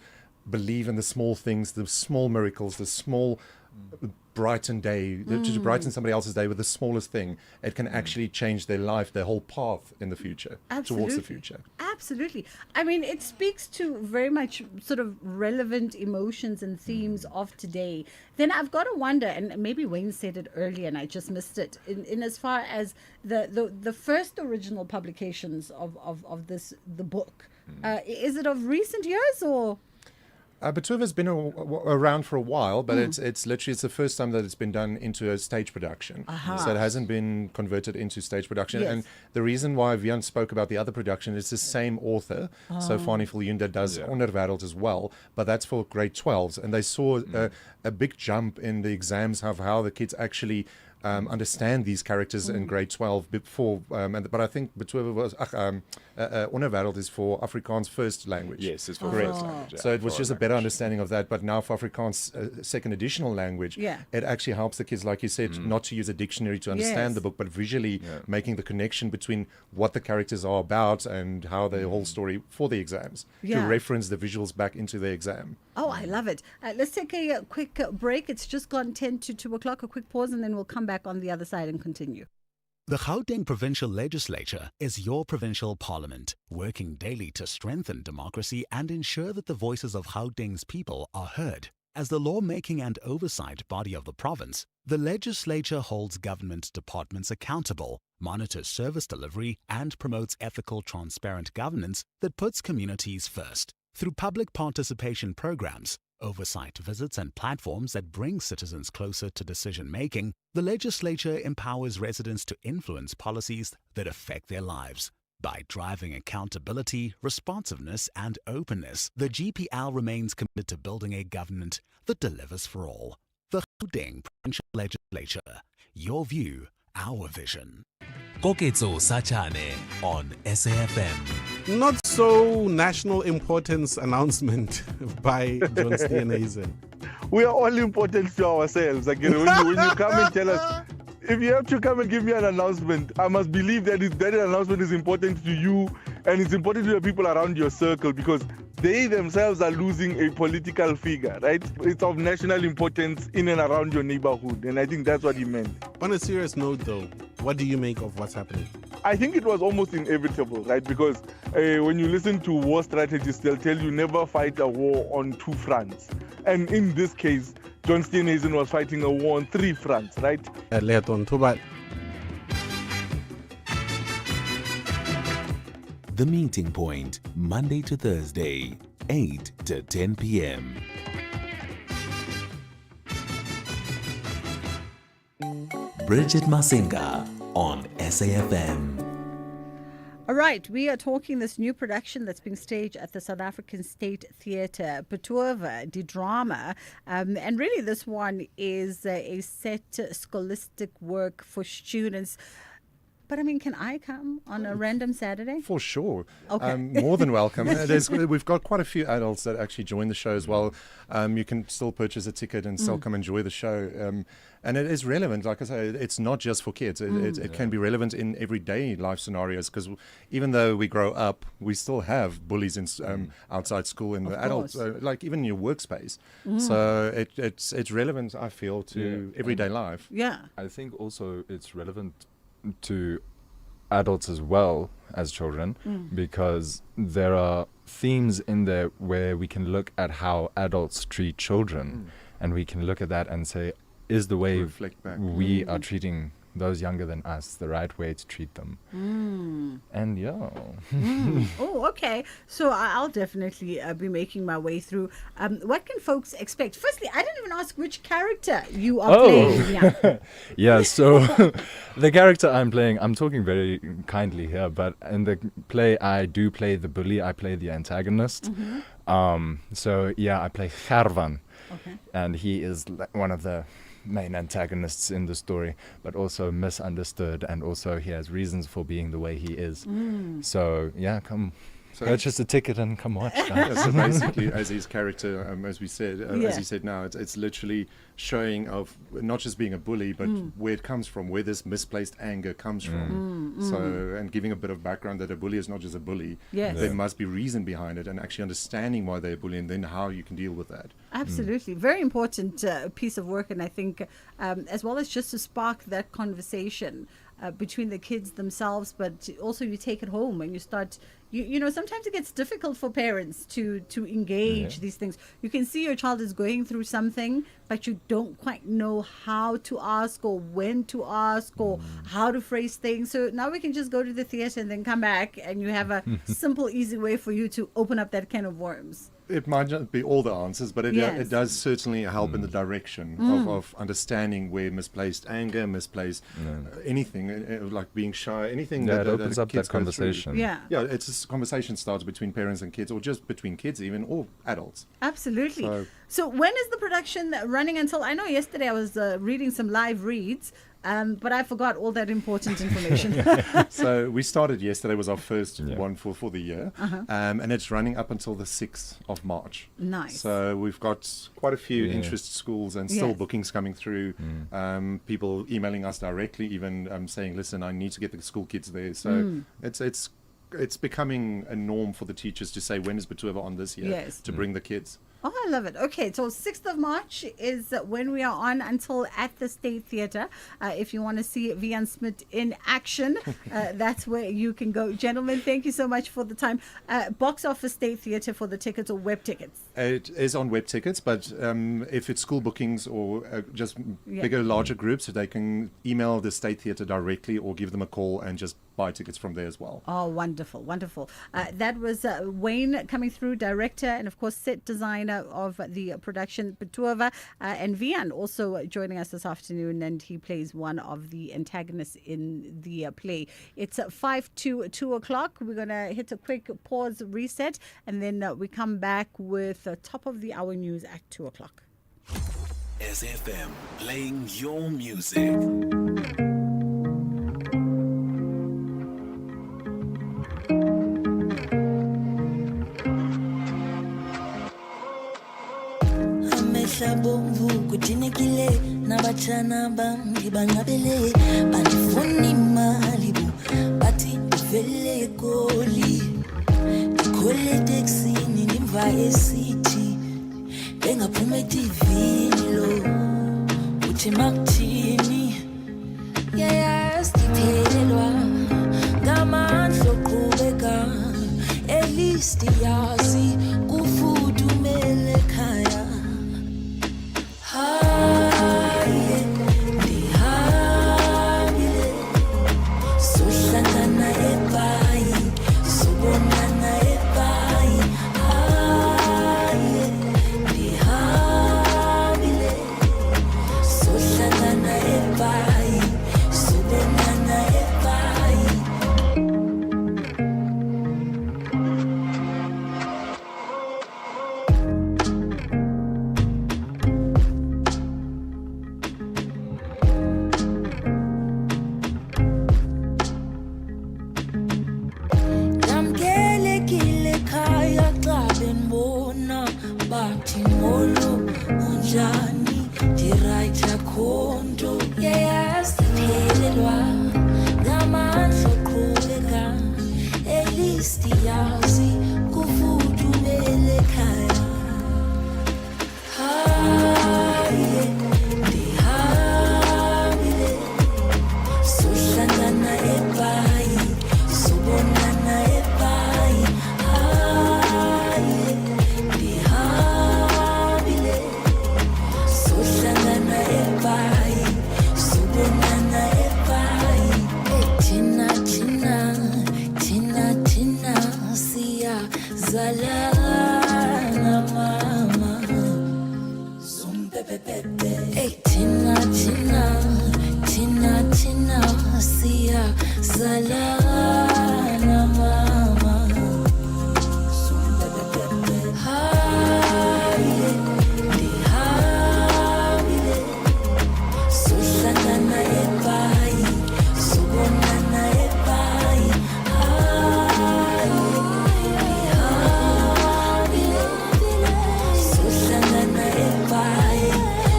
believe in the small things, the small miracles, the small brighten day, to brighten somebody else's day with the smallest thing. It can actually change their life, their whole path in the future, towards the future. Absolutely. I mean, it speaks to very much sort of relevant emotions and themes of today. Then I've got to wonder, and maybe Wayne said it earlier and I just missed it, in as far as the first original publications of the book, is it of recent years or? Batuva's been around for a while, but it's the first time that it's been done into a stage production. So it hasn't been converted into stage production. Yes. And the reason why Vian spoke about the other production is the same author. So Fani Viljoen does Onderwereld as well, but that's for grade 12s. And they saw a big jump in the exams of how the kids actually understand these characters in grade 12 before, but I think Batuva was Onderwereld is for Afrikaans first language. Yes, it's for first language. So it was just a better understanding of that. But now for Afrikaans second additional language, it actually helps the kids, like you said, not to use a dictionary to understand the book, but visually making the connection between what the characters are about and how the whole story for the exams, to reference the visuals back into the exam. Oh, I love it. Let's take a quick break. It's just gone 10 to 2 o'clock, a quick pause, and then we'll come back on the other side and continue. The Gauteng Provincial Legislature is your provincial parliament, working daily to strengthen democracy and ensure that the voices of Gauteng's people are heard. As the lawmaking and oversight body of the province, the legislature holds government departments accountable, monitors service delivery, and promotes ethical, transparent governance that puts communities first. Through public participation programs, oversight visits, and platforms that bring citizens closer to decision-making, the legislature empowers residents to influence policies that affect their lives. By driving accountability, responsiveness, and openness, the GPL remains committed to building a government that delivers for all. The Gauteng Provincial Legislature. Your view, our vision. Koketso Sachane on SAFM. Not so national importance announcement by John Steenhuisen. We are all important to ourselves. Like, when you come and tell us, if you have to come and give me an announcement, I must believe that that announcement is important to you and it's important to the people around your circle, because they themselves are losing a political figure, right? It's of national importance in and around your neighborhood, and I think that's what he meant. On a serious note, though, what do you make of what's happening? I think it was almost inevitable, right? Because when you listen to war strategists, they'll tell you never fight a war on two fronts. And in this case, John Steenhuisen was fighting a war on 3 fronts, right? The Meeting Point, Monday to Thursday, 8 to 10 p.m. Bridget Masinga on SAFM. All right, we are talking this new production that's being staged at the South African State Theatre, Batuva, the drama. And really this one is a set scholastic work for students. But I mean, can I come on a random Saturday? For sure. Okay. More than welcome. We've got quite a few adults that actually join the show as well. You can still purchase a ticket and still come enjoy the show. And it is relevant. Like I say, it's not just for kids. It can be relevant in everyday life scenarios, because even though we grow up, we still have bullies in outside school in the adults, like even in your workspace. So it's relevant, I feel, to everyday life. Yeah. I think also it's relevant to adults as well as children, because there are themes in there where we can look at how adults treat children, and we can look at that and say, is the way we are treating those younger than us the right way to treat them. And yeah. Oh, okay. So I'll definitely be making my way through. What can folks expect? Firstly, I didn't even ask which character you are playing. Yeah. Yeah, so the character I'm playing, I'm talking very kindly here, but in the play I do play the bully, I play the antagonist. So yeah, I play Gervan. Okay. And he is one of the main antagonists in the story, but also misunderstood, and also he has reasons for being the way he is. So yeah, come purchase a ticket and come watch that. Yeah, so basically, as his character, as we said, as he said now, it's literally showing of not just being a bully, but where it comes from, where this misplaced anger comes from. So, and giving a bit of background that a bully is not just a bully. Yes. There must be reason behind it, and actually understanding why they're a bully, and then how you can deal with that. Absolutely. Very important piece of work. And I think as well as just to spark that conversation between the kids themselves, but also you take it home and you start, you know, sometimes it gets difficult for parents to engage these things. You can see your child is going through something, but you don't quite know how to ask or when to ask or how to phrase things. So now we can just go to the theater and then come back, and you have a simple, easy way for you to open up that can of worms. It might not be all the answers, but it does certainly help in the direction of understanding where misplaced anger, misplaced anything, like being shy, anything that it opens up kids that conversation. Go through. Yeah, it's a conversation starts between parents and kids, or just between kids even, or adults. Absolutely. So when is the production running until? I know yesterday I was reading some live reads, but I forgot all that important information. So we started yesterday, was our first one for the year, and it's running up until the 6th of March. Nice. So we've got quite a few interest schools and still bookings coming through, people emailing us directly, even saying, listen, I need to get the school kids there. So it's becoming a norm for the teachers to say, when is Batuva on this year, to bring the kids. Oh, I love it. Okay, so 6th of March is when we are on until at the State Theatre. If you want to see Vian Smith in action, that's where you can go. Gentlemen, thank you so much for the time. Box office State Theatre for the tickets or web tickets? It is on web tickets, but if it's school bookings or just bigger, larger groups, they can email the State Theatre directly or give them a call and just buy tickets from there as well. Oh, wonderful, wonderful. That was Wayne coming through, director and, of course, set designer of the production Batuva, and Vian also joining us this afternoon, and he plays one of the antagonists in the play. It's 5 to 2 o'clock. We're going to hit a quick pause, reset, and then we come back with top of the hour news at 2 o'clock. SFM, playing your music. Bomvu kudinekile nabatshana bam ngibanqabele bandifuna imali bathi ndivele egoli ndikhwele eteksini ndimva esithi bengaphuma etivini lo uthi makuthini yayasiphelelwa ngamandla oqhubeka elisti yazi kufudumele ekhaya. Yes. Hey, Tina, Tina, Tina, Tina, Sia, Salana, Mama. Habile, di habile, Sushana ebai, Subonana ebai, habile, di habile, Sushana ebai,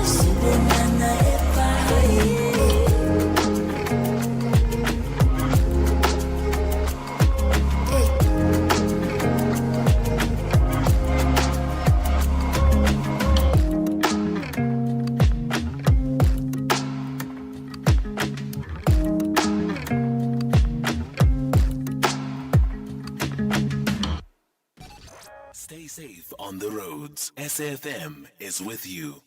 Subonana ebai. Stay safe on the roads. SAFM is with you.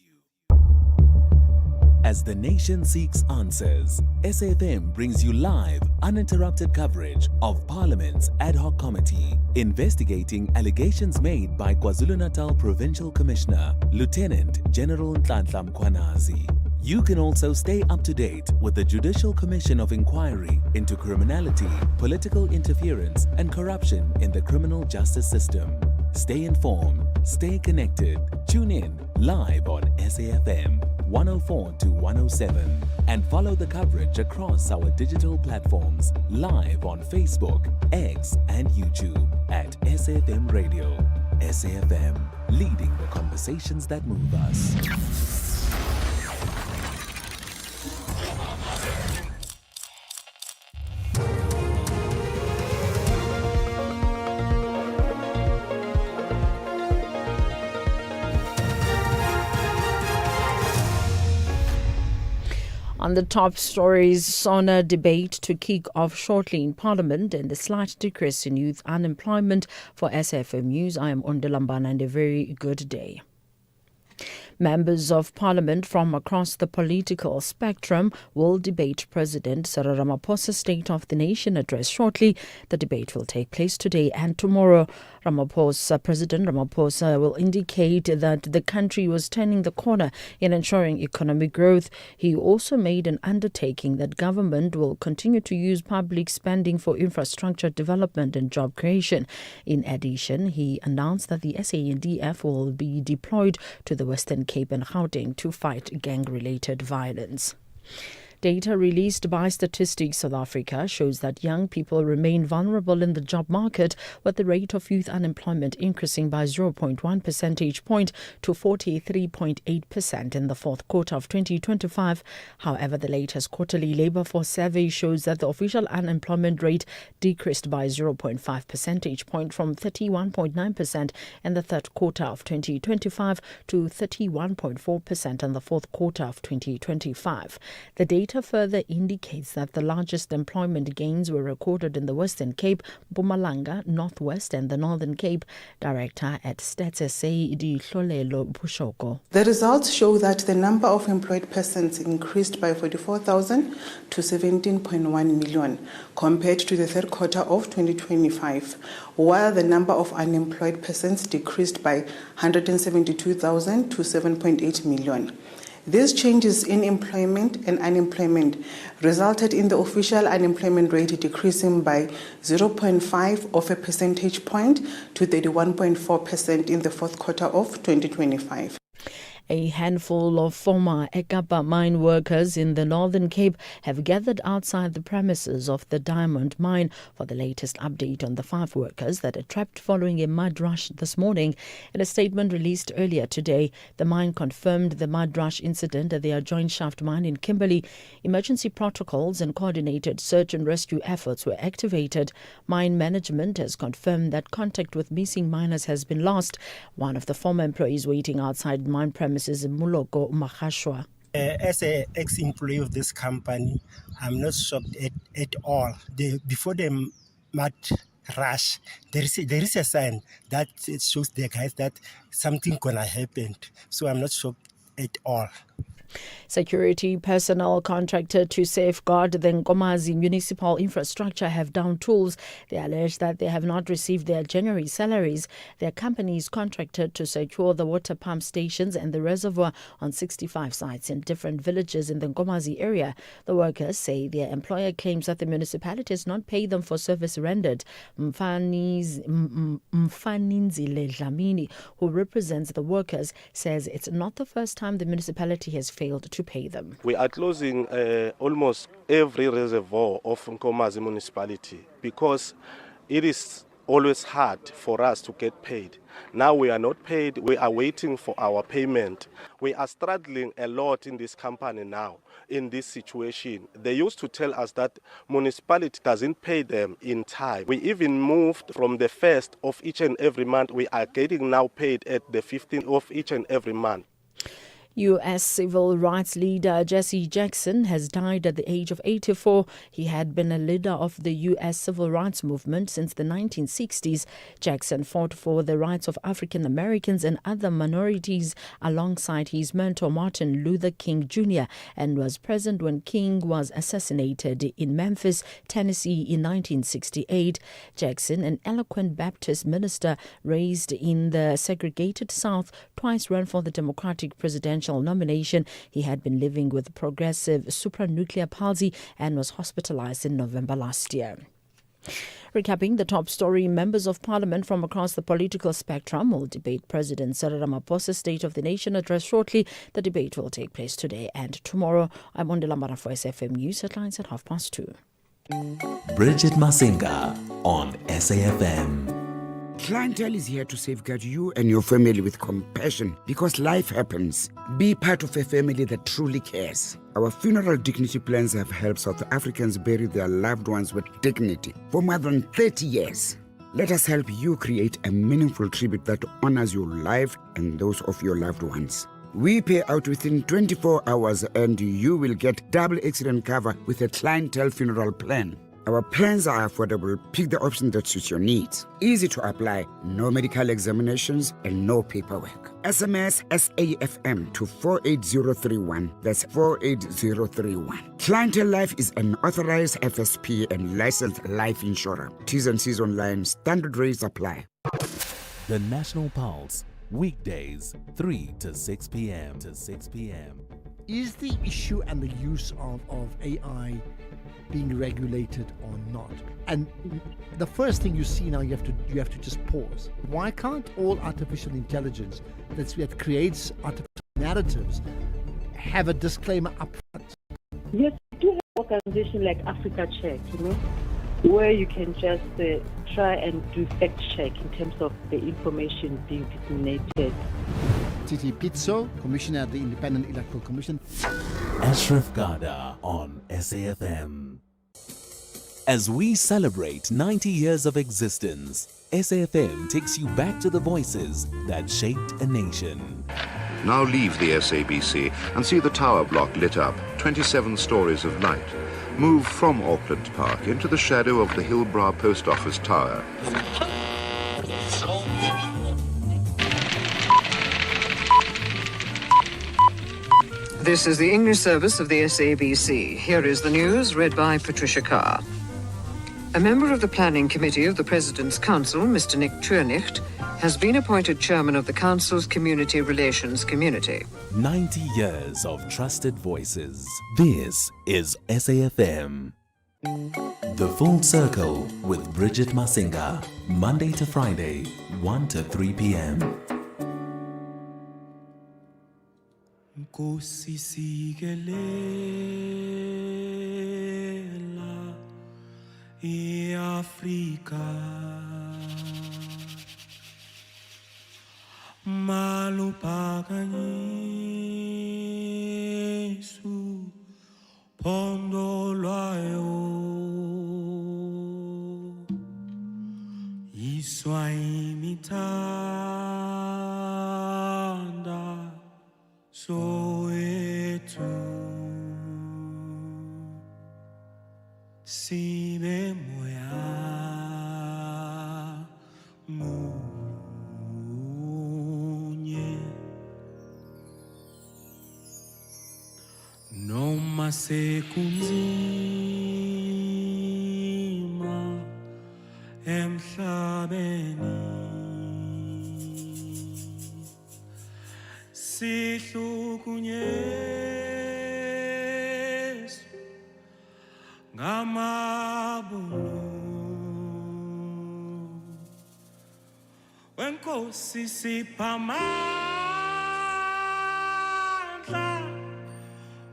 As the nation seeks answers, SAFM brings you live, uninterrupted coverage of Parliament's ad hoc committee investigating allegations made by KwaZulu-Natal Provincial Commissioner, Lieutenant General Nhlanhla Mkhwanazi. You can also stay up to date with the Judicial Commission of Inquiry into Criminality, Political Interference and Corruption in the Criminal Justice System. Stay informed, stay connected. Tune in live on SAFM 104 to 107 and follow the coverage across our digital platforms live on Facebook, X and YouTube at SAFM Radio. SAFM, leading the conversations that move us. On the top stories, on a debate to kick off shortly in Parliament and the slight decrease in youth unemployment. For SFM News, I am Ondalambana and a very good day. Members of Parliament from across the political spectrum will debate President Cyril Ramaphosa's State of the Nation address shortly. The debate will take place today and tomorrow. President Ramaphosa will indicate that the country was turning the corner in ensuring economic growth. He also made an undertaking that government will continue to use public spending for infrastructure development and job creation. In addition, he announced that the SANDF will be deployed to the Western Cape and Gauteng to fight gang-related violence. Data released by Statistics South Africa shows that young people remain vulnerable in the job market, with the rate of youth unemployment increasing by 0.1 percentage point to 43.8% in the fourth quarter of 2025. However, the latest quarterly labour force survey shows that the official unemployment rate decreased by 0.5 percentage point from 31.9% in the third quarter of 2025 to 31.4% in the fourth quarter of 2025. The data further indicates that the largest employment gains were recorded in the Western Cape, Mpumalanga, Northwest and the Northern Cape. Director at Stats SA, Dihlolelo Bushoko. The results show that the number of employed persons increased by 44,000 to 17.1 million compared to the third quarter of 2025, while the number of unemployed persons decreased by 172,000 to 7.8 million. These changes in employment and unemployment resulted in the official unemployment rate decreasing by 0.5 of a percentage point to 31.4% in the fourth quarter of 2025. A handful of former Ekapa mine workers in the Northern Cape have gathered outside the premises of the diamond mine for the latest update on the 5 workers that are trapped following a mud rush this morning. In a statement released earlier today, the mine confirmed the mud rush incident at the adjoined shaft mine in Kimberley. Emergency protocols and coordinated search and rescue efforts were activated. Mine management has confirmed that contact with missing miners has been lost. One of the former employees waiting outside mine premises is Muloko Mahashwa. As an ex-employee of this company, I'm not shocked at all. Before the mud rush, there is a sign that it shows the guys that something gonna happen. So I'm not shocked at all. Security personnel contracted to safeguard the Nkomazi municipal infrastructure have downed tools. They allege that they have not received their January salaries. Their company is contracted to secure the water pump stations and the reservoir on 65 sites in different villages in the Nkomazi area. The workers say their employer claims that the municipality has not paid them for service rendered. Mfaninzile Dlamini, who represents the workers, says it's not the first time the municipality has failed to pay them. We are closing almost every reservoir of Nkomazi municipality because it is always hard for us to get paid. Now we are not paid, we are waiting for our payment. We are struggling a lot in this company now, in this situation. They used to tell us that municipality doesn't pay them in time. We even moved from the 1st of each and every month. We are getting now paid at the 15th of each and every month. U.S. civil rights leader Jesse Jackson has died at the age of 84. He had been a leader of the U.S. civil rights movement since the 1960s. Jackson fought for the rights of African Americans and other minorities alongside his mentor Martin Luther King Jr. and was present when King was assassinated in Memphis, Tennessee in 1968. Jackson, an eloquent Baptist minister raised in the segregated South, twice ran for the Democratic presidential nomination. He had been living with progressive supranuclear palsy and was hospitalized in November last year. Recapping the top story, members of parliament from across the political spectrum will debate President Cyril Ramaphosa's State of the Nation address shortly. The debate will take place today and tomorrow. I'm Ondela Mara for SFM News headlines at 2:30. Bridget Masinga on SAFM. Clientele is here to safeguard you and your family with compassion because life happens. Be part of a family that truly cares. Our funeral dignity plans have helped South Africans bury their loved ones with dignity for more than 30 years. Let us help you create a meaningful tribute that honors your life and those of your loved ones. We pay out within 24 hours and you will get double accident cover with a clientele funeral plan. Our plans are affordable. Pick the option that suits your needs. Easy to apply, no medical examinations and no paperwork. SMS SAFM to 48031. That's 48031. Clientele Life is an authorized FSP and licensed life insurer. T's and C's online. Standard rates apply. The National Pulse, weekdays 3 to 6 p.m. Is the issue and the use of AI being regulated or not? And the first thing you see now, you have to just pause. Why can't all artificial intelligence that creates artificial narratives have a disclaimer up front? Yes, we do have an organization like Africa Check, where you can just try and do fact check in terms of the information being disseminated. Titi Pizzo, Commissioner at the Independent Electoral Commission. Ashraf Garda on SAFM. As we celebrate 90 years of existence, SAFM takes you back to the voices that shaped a nation. Now leave the SABC and see the tower block lit up, 27 stories of light. Move from Auckland Park into the shadow of the Hillbrow Post Office Tower. This is the English service of the SABC. Here is the news read by Patricia Carr. A member of the Planning Committee of the President's Council, Mr. Nick Tuernicht, has been appointed chairman of the Council's Community Relations Community. 90 years of trusted voices. This is SAFM. The Full Circle with Bridget Masinga. Monday to Friday, 1 to 3 p.m. Nkosi sikelela iAfrika maluphakanyisu phondo lwayo iswa imithanda Soweto sibe moya munye. noma sekunzima emhlabeni sihlukunyezwa ngamabulo wenkosi siphamandla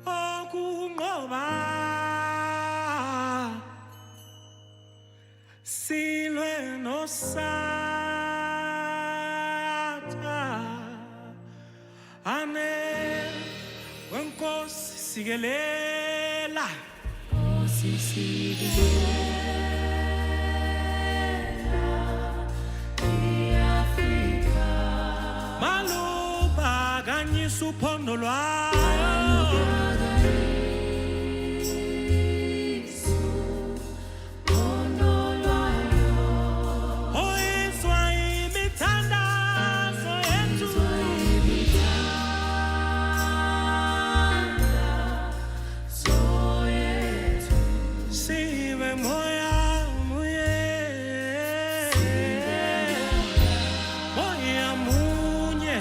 okunqoba silwe nosatha ane wenkosi sikelela maluba kanyisa uphondo lwayo oyizwa imithandazo yethu sibe moya muye moya munye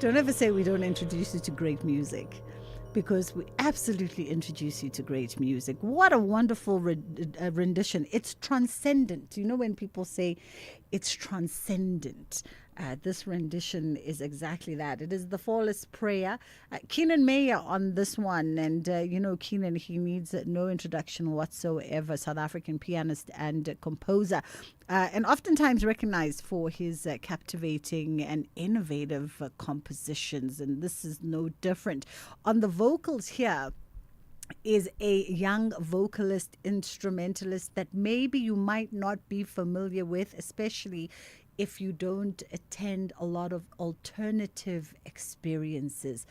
Don't ever say we don't introduce you to great music, because we absolutely introduce you to great music. What a wonderful rendition. It's transcendent. You know, when people say it's transcendent, this rendition is exactly that. It is the Flawless Prayer. Keenan Meyer on this one. And, you know, Keenan, he needs no introduction whatsoever. South African pianist and composer. And oftentimes recognized for his captivating and innovative compositions. And this is no different. On the vocals here is a young vocalist, instrumentalist that maybe you might not be familiar with, especially if you don't attend a lot of alternative experiences.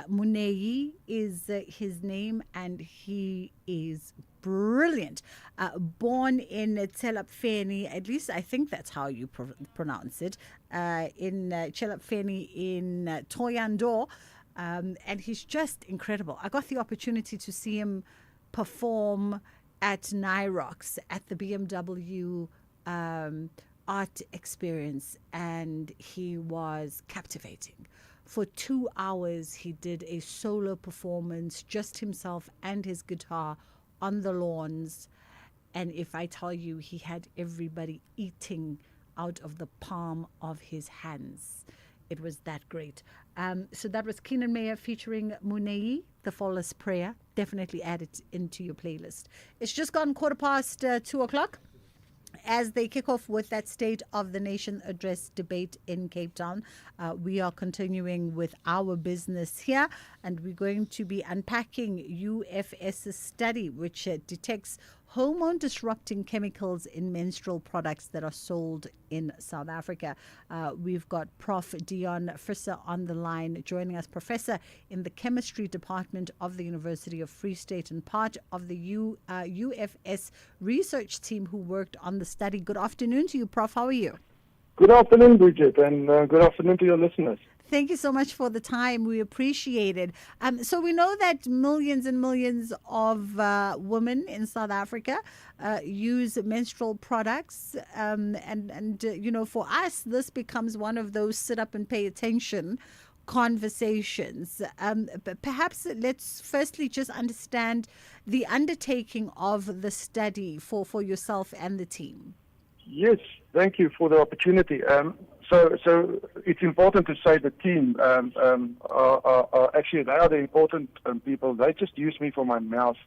Munei is his name, and he is brilliant. Born in Tselapfeni, at least I think that's how you pronounce it, in Tselapfeni in Thohoyandou, and he's just incredible. I got the opportunity to see him perform at Nyrox at the BMW art experience, and he was captivating. For 2 hours he did a solo performance, just himself and his guitar on the lawns, and if I tell you, he had everybody eating out of the palm of his hands. It was that great. So that was Keenan Meyer featuring Munei, The Flawless Prayer. Definitely add it into your playlist. It's just gone 2:15 as they kick off with that State of the Nation address debate in Cape Town. We are continuing with our business here, and we're going to be unpacking UFS's study, which detects hormone-disrupting chemicals in menstrual products that are sold in South Africa. We've got Prof. Dion Frisser on the line, joining us, professor in the chemistry department of the University of Free State and part of the UFS research team who worked on the study. Good afternoon to you, Prof. How are you? Good afternoon, Bridget, and good afternoon to your listeners. Thank you so much for the time. We appreciate it. So we know that millions and millions of women in South Africa use menstrual products. And you know, for us, this becomes one of those sit up and pay attention conversations. But perhaps let's firstly just understand the undertaking of the study for yourself and the team. Yes, thank you for the opportunity. So it's important to say the team are actually, they are the important people. They just use me for my mouth.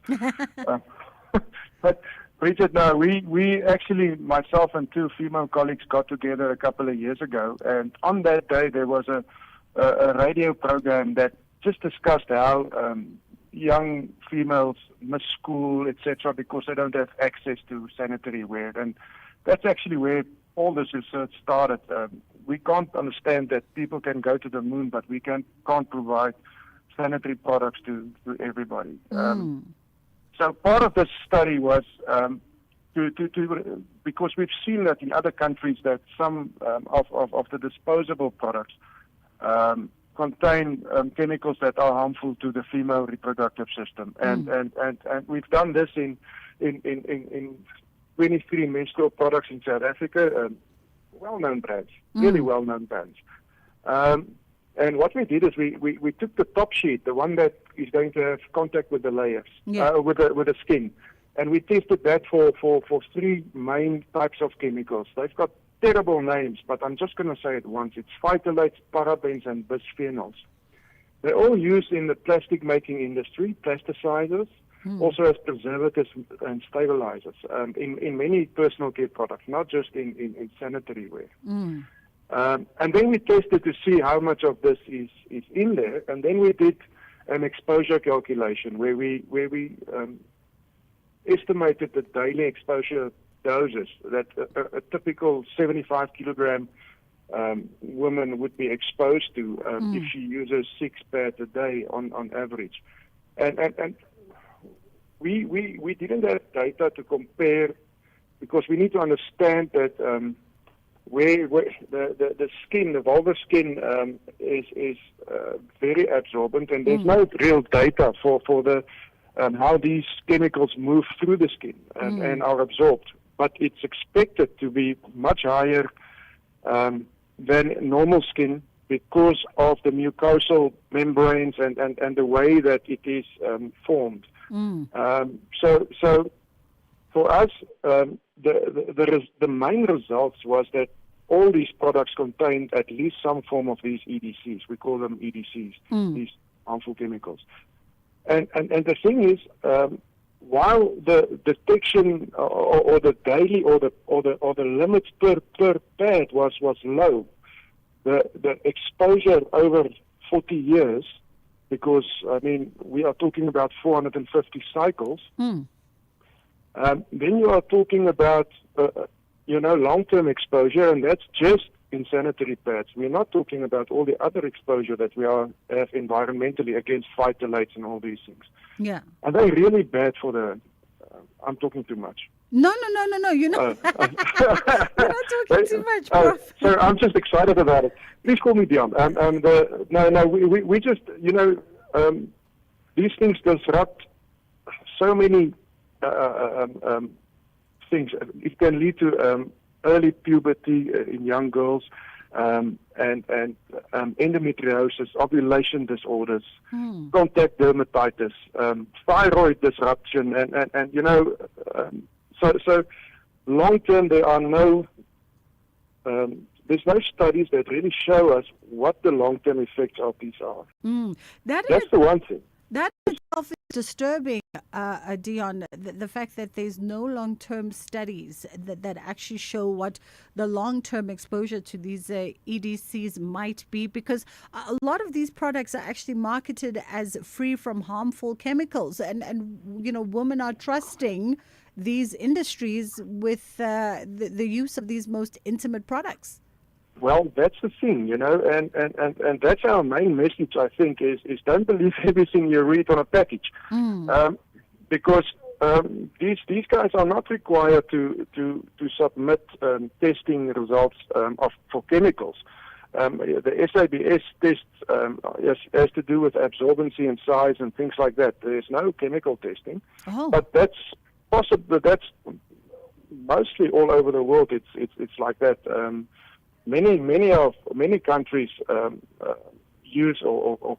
But Bridget, no, we actually, myself and two female colleagues got together a couple of years ago, and on that day there was a radio program that just discussed how young females miss school, etc., because they don't have access to sanitary wear, and that's actually where all this research started. We can't understand that people can go to the moon, but we can't provide sanitary products to everybody. So part of this study was because we've seen that in other countries that some of the disposable products contain chemicals that are harmful to the female reproductive system, and we've done this in 23 menstrual products in South Africa, well-known brands, really well-known brands. And what we did is we took the top sheet, the one that is going to have contact with the layers, with the skin, and we tested that for three main types of chemicals. They've got terrible names, but I'm just going to say it once. It's phytalates, parabens, and bisphenols. They're all used in the plastic-making industry, plasticizers, also as preservatives and stabilizers in many personal care products, not just in sanitary wear. And then we tested to see how much of this is in there, and then we did an exposure calculation where we estimated the daily exposure doses that a typical 75 kilogram woman would be exposed to if she uses 6 pads a day on average. And we didn't have data to compare because we need to understand that where the skin, the vulvar skin, is very absorbent, and there's no real data for the how these chemicals move through the skin and are absorbed. But it's expected to be much higher than normal skin because of the mucosal membranes and the way that it is formed. So for us, the main results was that all these products contained at least some form of these EDCs. We call them EDCs, these harmful chemicals. And the thing is, while the detection or the daily or the limits per pad was low, the exposure over 40 years, because I mean we are talking about 450 cycles. Then you are talking about long-term exposure, and that's just in sanitary pads. We're not talking about all the other exposure that we have environmentally against phytolates and all these things. Yeah. And they're really bad for the... I'm talking too much. No. You're not, you're not talking too much, Prof. So I'm just excited about it. Please call me Dion. We just, these things disrupt so many things. It can lead to early puberty in young girls, and endometriosis, ovulation disorders, contact dermatitis, thyroid disruption, so long term there are there's no studies that really show us what the long term effects of these are. That's the one thing. That itself is disturbing, Dion, the fact that there's no long-term studies that actually show what the long-term exposure to these EDCs might be, because a lot of these products are actually marketed as free from harmful chemicals, and women are trusting these industries with the use of these most intimate products. Well, that's the thing, and that's our main message, I think, is don't believe everything you read on a package. Because these guys are not required to submit testing results for chemicals. The SABS test has to do with absorbency and size and things like that. There's no chemical testing. But that's possible. That's mostly all over the world. It's like that. Many countries use or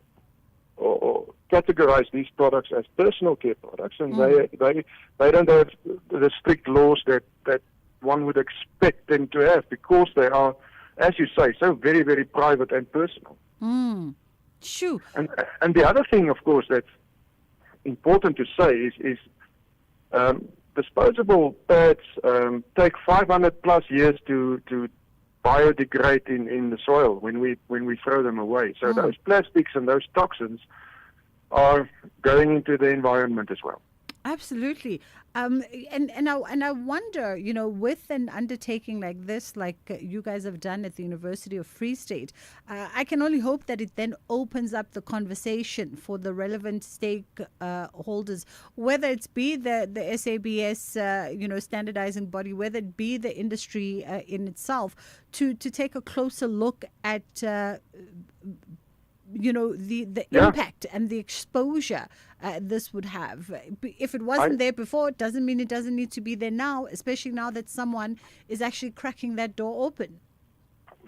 categorize these products as personal care products, and they don't have the strict laws that one would expect them to have, because they are, as you say, so very, very private and personal. Sure. And the other thing, of course, that's important to say is disposable pads take 500 plus years to biodegrade in the soil when we throw them away. So those plastics and those toxins are going into the environment as well. Absolutely. And I wonder, with an undertaking like this, like you guys have done at the University of Free State, I can only hope that it then opens up the conversation for the relevant stakeholders, whether it's be the SABS, standardizing body, whether it be the industry in itself, to take a closer look at the impact and the exposure this would have. If it wasn't there before, it doesn't mean it doesn't need to be there now, especially now that someone is actually cracking that door open.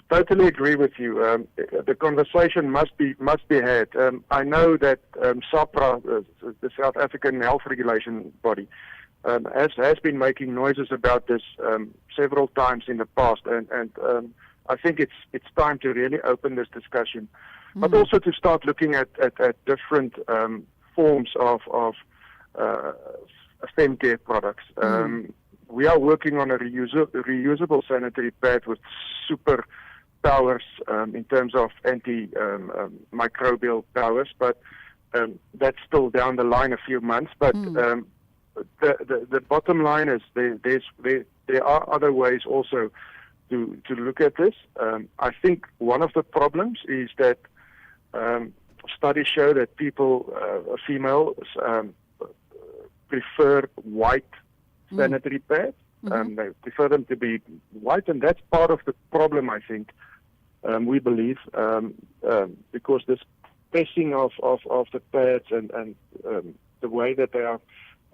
Totally agree with you. The conversation must be had. I know that SAPRA, the South African Health Regulation Body, has been making noises about this several times in the past, and I think it's time to really open this discussion. But also to start looking at different forms of femcare products. We are working on a reusable sanitary pad with super powers in terms of anti-microbial powers, but that's still down the line a few months. But the bottom line is there are other ways also to look at this. I think one of the problems is that studies show that females prefer white sanitary pads. They prefer them to be white, and that's part of the problem, I think, we believe, because this pressing of the pads and the way that they are,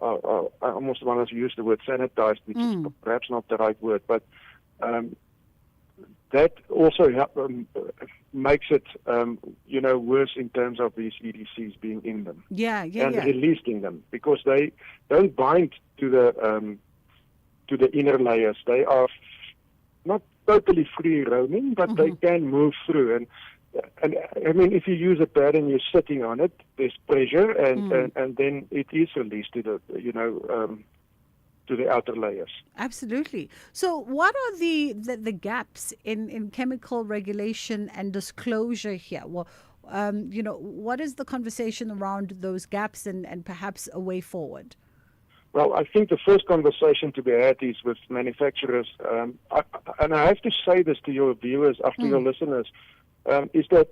I almost want to use the word sanitized, which is perhaps not the right word, but that also makes it, worse in terms of these EDCs being in them. And releasing them, because they don't bind to the inner layers. They are not totally free roaming, but they can move through. And I mean, if you use a pad and you're sitting on it, there's pressure, and then it is released to the to the outer layers. Absolutely. So what are the gaps in chemical regulation and disclosure here? Well, what is the conversation around those gaps and perhaps a way forward? Well, I think the first conversation to be had is with manufacturers, and I have to say this to your viewers, to your listeners, is that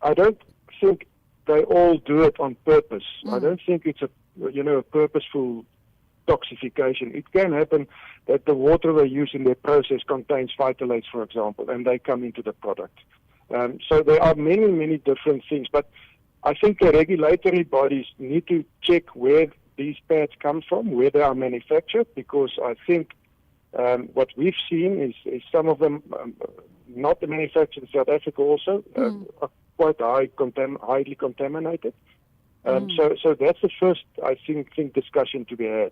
I don't think they all do it on purpose. I don't think it's a purposeful toxification. It can happen that the water they use in their process contains phytalates, for example, and they come into the product. So there are many, many different things, but I think the regulatory bodies need to check where these pads come from, where they are manufactured, because I think what we've seen is some of them not manufactured in South Africa also, are quite highly contaminated. So that's the first, I think discussion to be had.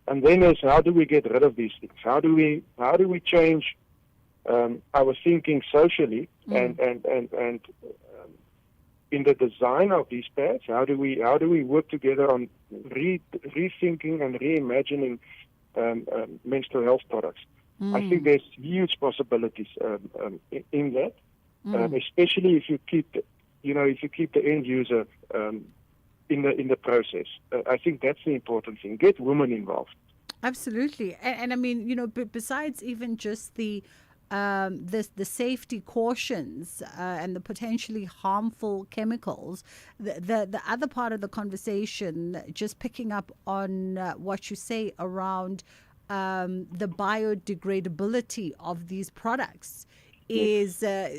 And then is, how do we get rid of these things? How do we change our thinking socially and in the design of these pads? How do we work together on rethinking and reimagining menstrual health products? I think there's huge possibilities in that, especially if you keep the end user in the process. I think that's the important thing. Get women involved. Absolutely, and I mean, besides even just the safety cautions and the potentially harmful chemicals, the other part of the conversation, just picking up on what you say around the biodegradability of these products, is there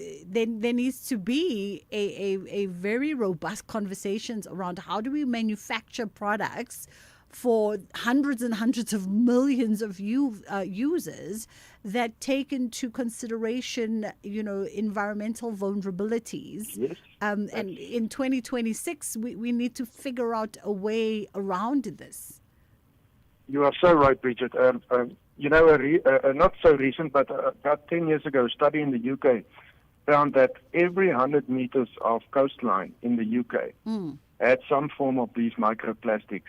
needs to be a very robust conversations around how do we manufacture products for hundreds and hundreds of millions of users that take into consideration, environmental vulnerabilities. Yes. And in 2026, we need to figure out a way around this. You are so right, Bridget. Not so recent, but about 10 years ago, a study in the UK found that every 100 meters of coastline in the UK had some form of these microplastics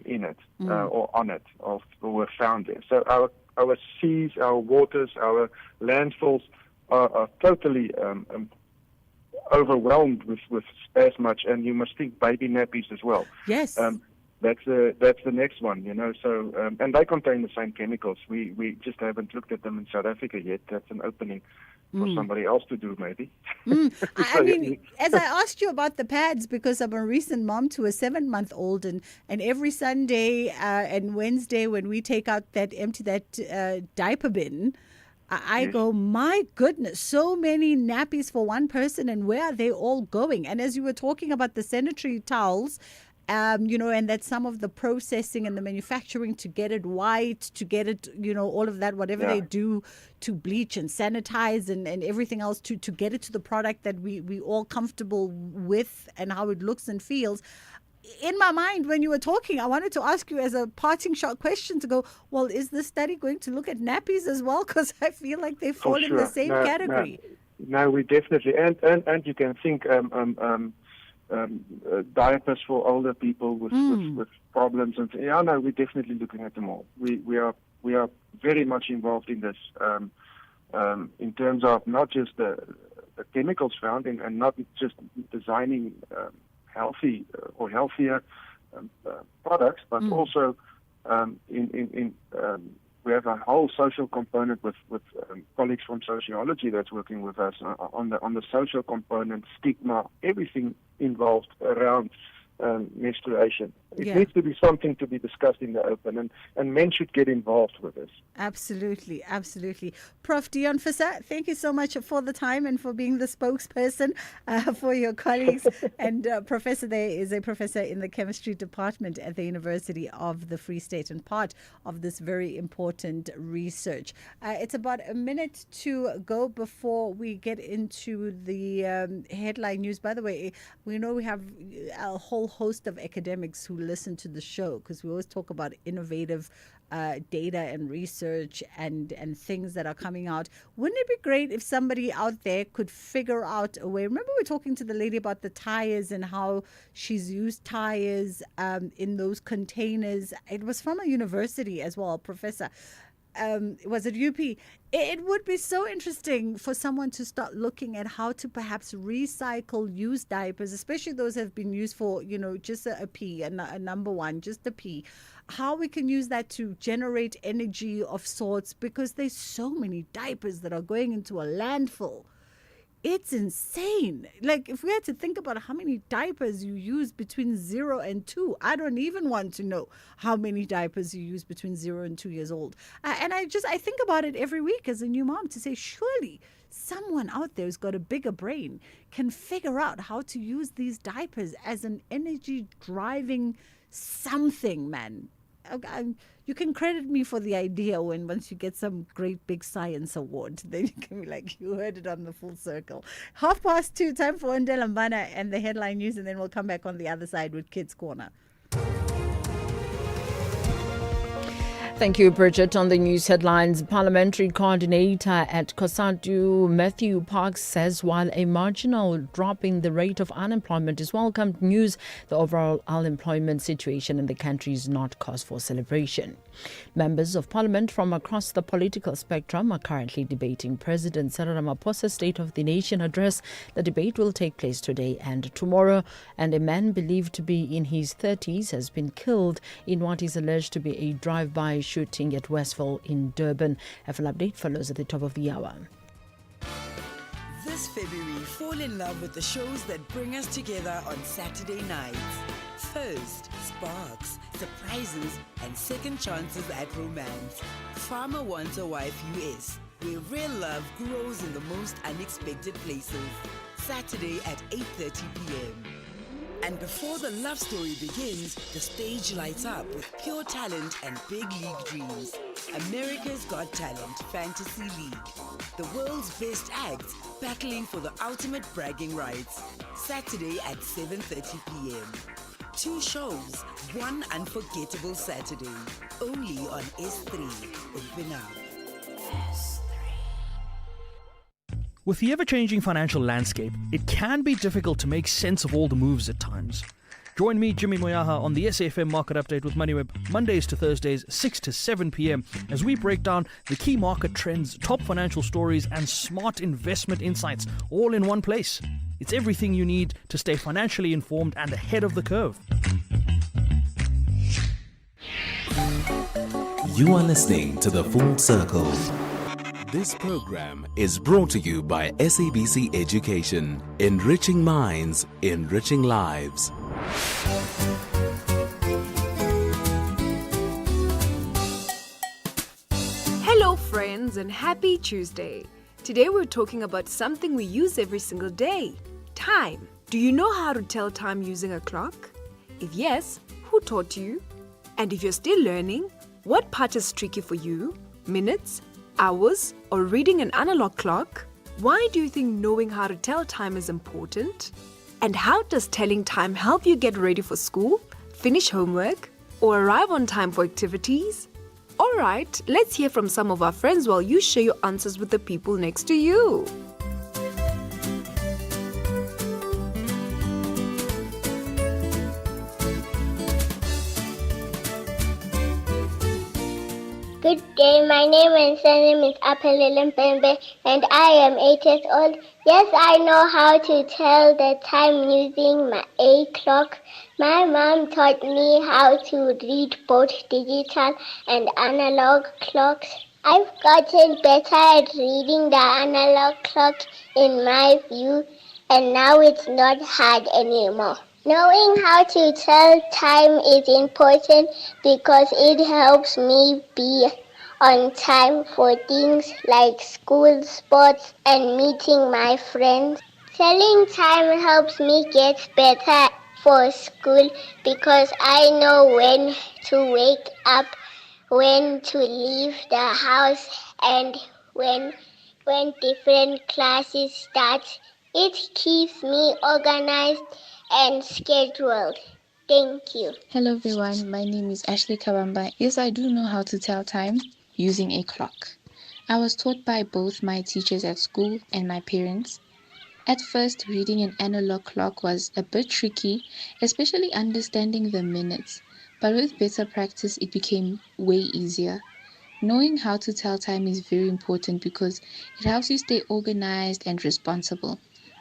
in it or on it, or were found there. So our seas, our waters, our landfills are totally overwhelmed with as much, and you must think baby nappies as well. Yes. That's the next one, So and they contain the same chemicals. We just haven't looked at them in South Africa yet. That's an opening for somebody else to do, maybe. I mean, as I asked you about the pads, because I'm a recent mom to a 7-month-old, and every Sunday and Wednesday when we empty that diaper bin, I go, my goodness, so many nappies for one person, and where are they all going? And as you were talking about the sanitary towels, and that some of the processing and the manufacturing to get it white, to get it, all of that, whatever they do to bleach and sanitize and everything else to get it to the product that we all comfortable with and how it looks and feels. In my mind, when you were talking, I wanted to ask you as a parting shot question to go, well, is this study going to look at nappies as well? Because I feel like they fall in the same category. No, we definitely, and you can think diapers for older people with problems, and we're definitely looking at them all. We are very much involved in this in terms of not just the chemicals found and not just designing healthy or healthier products, but also we have a whole social component with colleagues from sociology that's working with us on the social component, stigma, everything involved around menstruation. It Yeah. needs to be something to be discussed in the open, and men should get involved with this. Absolutely, absolutely. Prof. Dion Visser, thank you so much for the time and for being the spokesperson for your colleagues. And Professor there is a professor in the chemistry department at the University of the Free State and part of this very important research. It's about a minute to go before we get into the headline news. By the way, we know we have a whole host of academics who listen to the show because we always talk about innovative data and research and things that are coming out. Wouldn't it be great if somebody out there could figure out a way? Remember we were talking to the lady about the tires and how she's used tires in those containers. It was from a university as well, professor. Was it UP? It would be so interesting for someone to start looking at how to perhaps recycle used diapers, especially those that have been used for, just a pee, a number one, just a pee. How we can use that to generate energy of sorts, because there's so many diapers that are going into a landfill. It's insane. Like, if we had to think about how many diapers you use between 0 and 2, I don't even want to know how many diapers you use between 0 and 2 years old. And I think about it every week as a new mom to say, surely someone out there who's got a bigger brain can figure out how to use these diapers as an energy driving something, man. You can credit me for the idea once you get some great big science award. Then you can be like, you heard it on the Full Circle. 2:30, time for Ndela Mbana and the headline news, and then we'll come back on the other side with Kids Corner. Thank you, Bridget. On the news headlines, Parliamentary Coordinator at COSATU, Matthew Parks, says while a marginal drop in the rate of unemployment is welcomed news, the overall unemployment situation in the country is not cause for celebration. Members of Parliament from across the political spectrum are currently debating President Cyril Ramaphosa's State of the Nation address. The debate will take place today and tomorrow, and a man believed to be in his 30s has been killed in what is alleged to be a drive-by shooting at Westville in Durban. A full update follows at the top of the hour. This February, fall in love with the shows that bring us together on Saturday nights. First, sparks, surprises, and second chances at romance. Farmer Wants a Wife US, where real love grows in the most unexpected places. Saturday at 8:30 p.m. And before the love story begins, the stage lights up with pure talent and big league dreams. America's Got Talent Fantasy League. The world's best acts battling for the ultimate bragging rights. Saturday at 7:30 p.m. 2 shows, one unforgettable Saturday. Only on S3. Open up. With the ever-changing financial landscape, it can be difficult to make sense of all the moves at times. Join me, Jimmy Moyaha, on the SAFM Market Update with MoneyWeb, Mondays to Thursdays, 6 to 7 p.m, as we break down the key market trends, top financial stories, and smart investment insights, all in one place. It's everything you need to stay financially informed and ahead of the curve. You are listening to The Full Circle. This program is brought to you by SABC Education, enriching minds, enriching lives. Hello friends and happy Tuesday. Today we're talking about something we use every single day, time. Do you know how to tell time using a clock? If yes, who taught you? And if you're still learning, what part is tricky for you? Minutes, hours, or reading an analog clock? Why do you think knowing how to tell time is important? And how does telling time help you get ready for school, finish homework, or arrive on time for activities? Alright, let's hear from some of our friends while you share your answers with the people next to you. Good day, my name and surname is Apelele Mpembe and I am 8 years old. Yes, I know how to tell the time using my A clock. My mom taught me how to read both digital and analog clocks. I've gotten better at reading the analog clock in my view, and now it's not hard anymore. Knowing how to tell time is important because it helps me be on time for things like school, sports, and meeting my friends. Telling time helps me get better for school because I know when to wake up, when to leave the house, and when different classes start. It keeps me organized and scheduled. Thank you. Hello everyone, my name is Ashley Kabamba. Yes, I do know how to tell time using a clock. I was taught by both my teachers at school and my parents. At first, reading an analog clock was a bit tricky, especially understanding the minutes, but with better practice, it became way easier. Knowing how to tell time is very important because it helps you stay organized and responsible.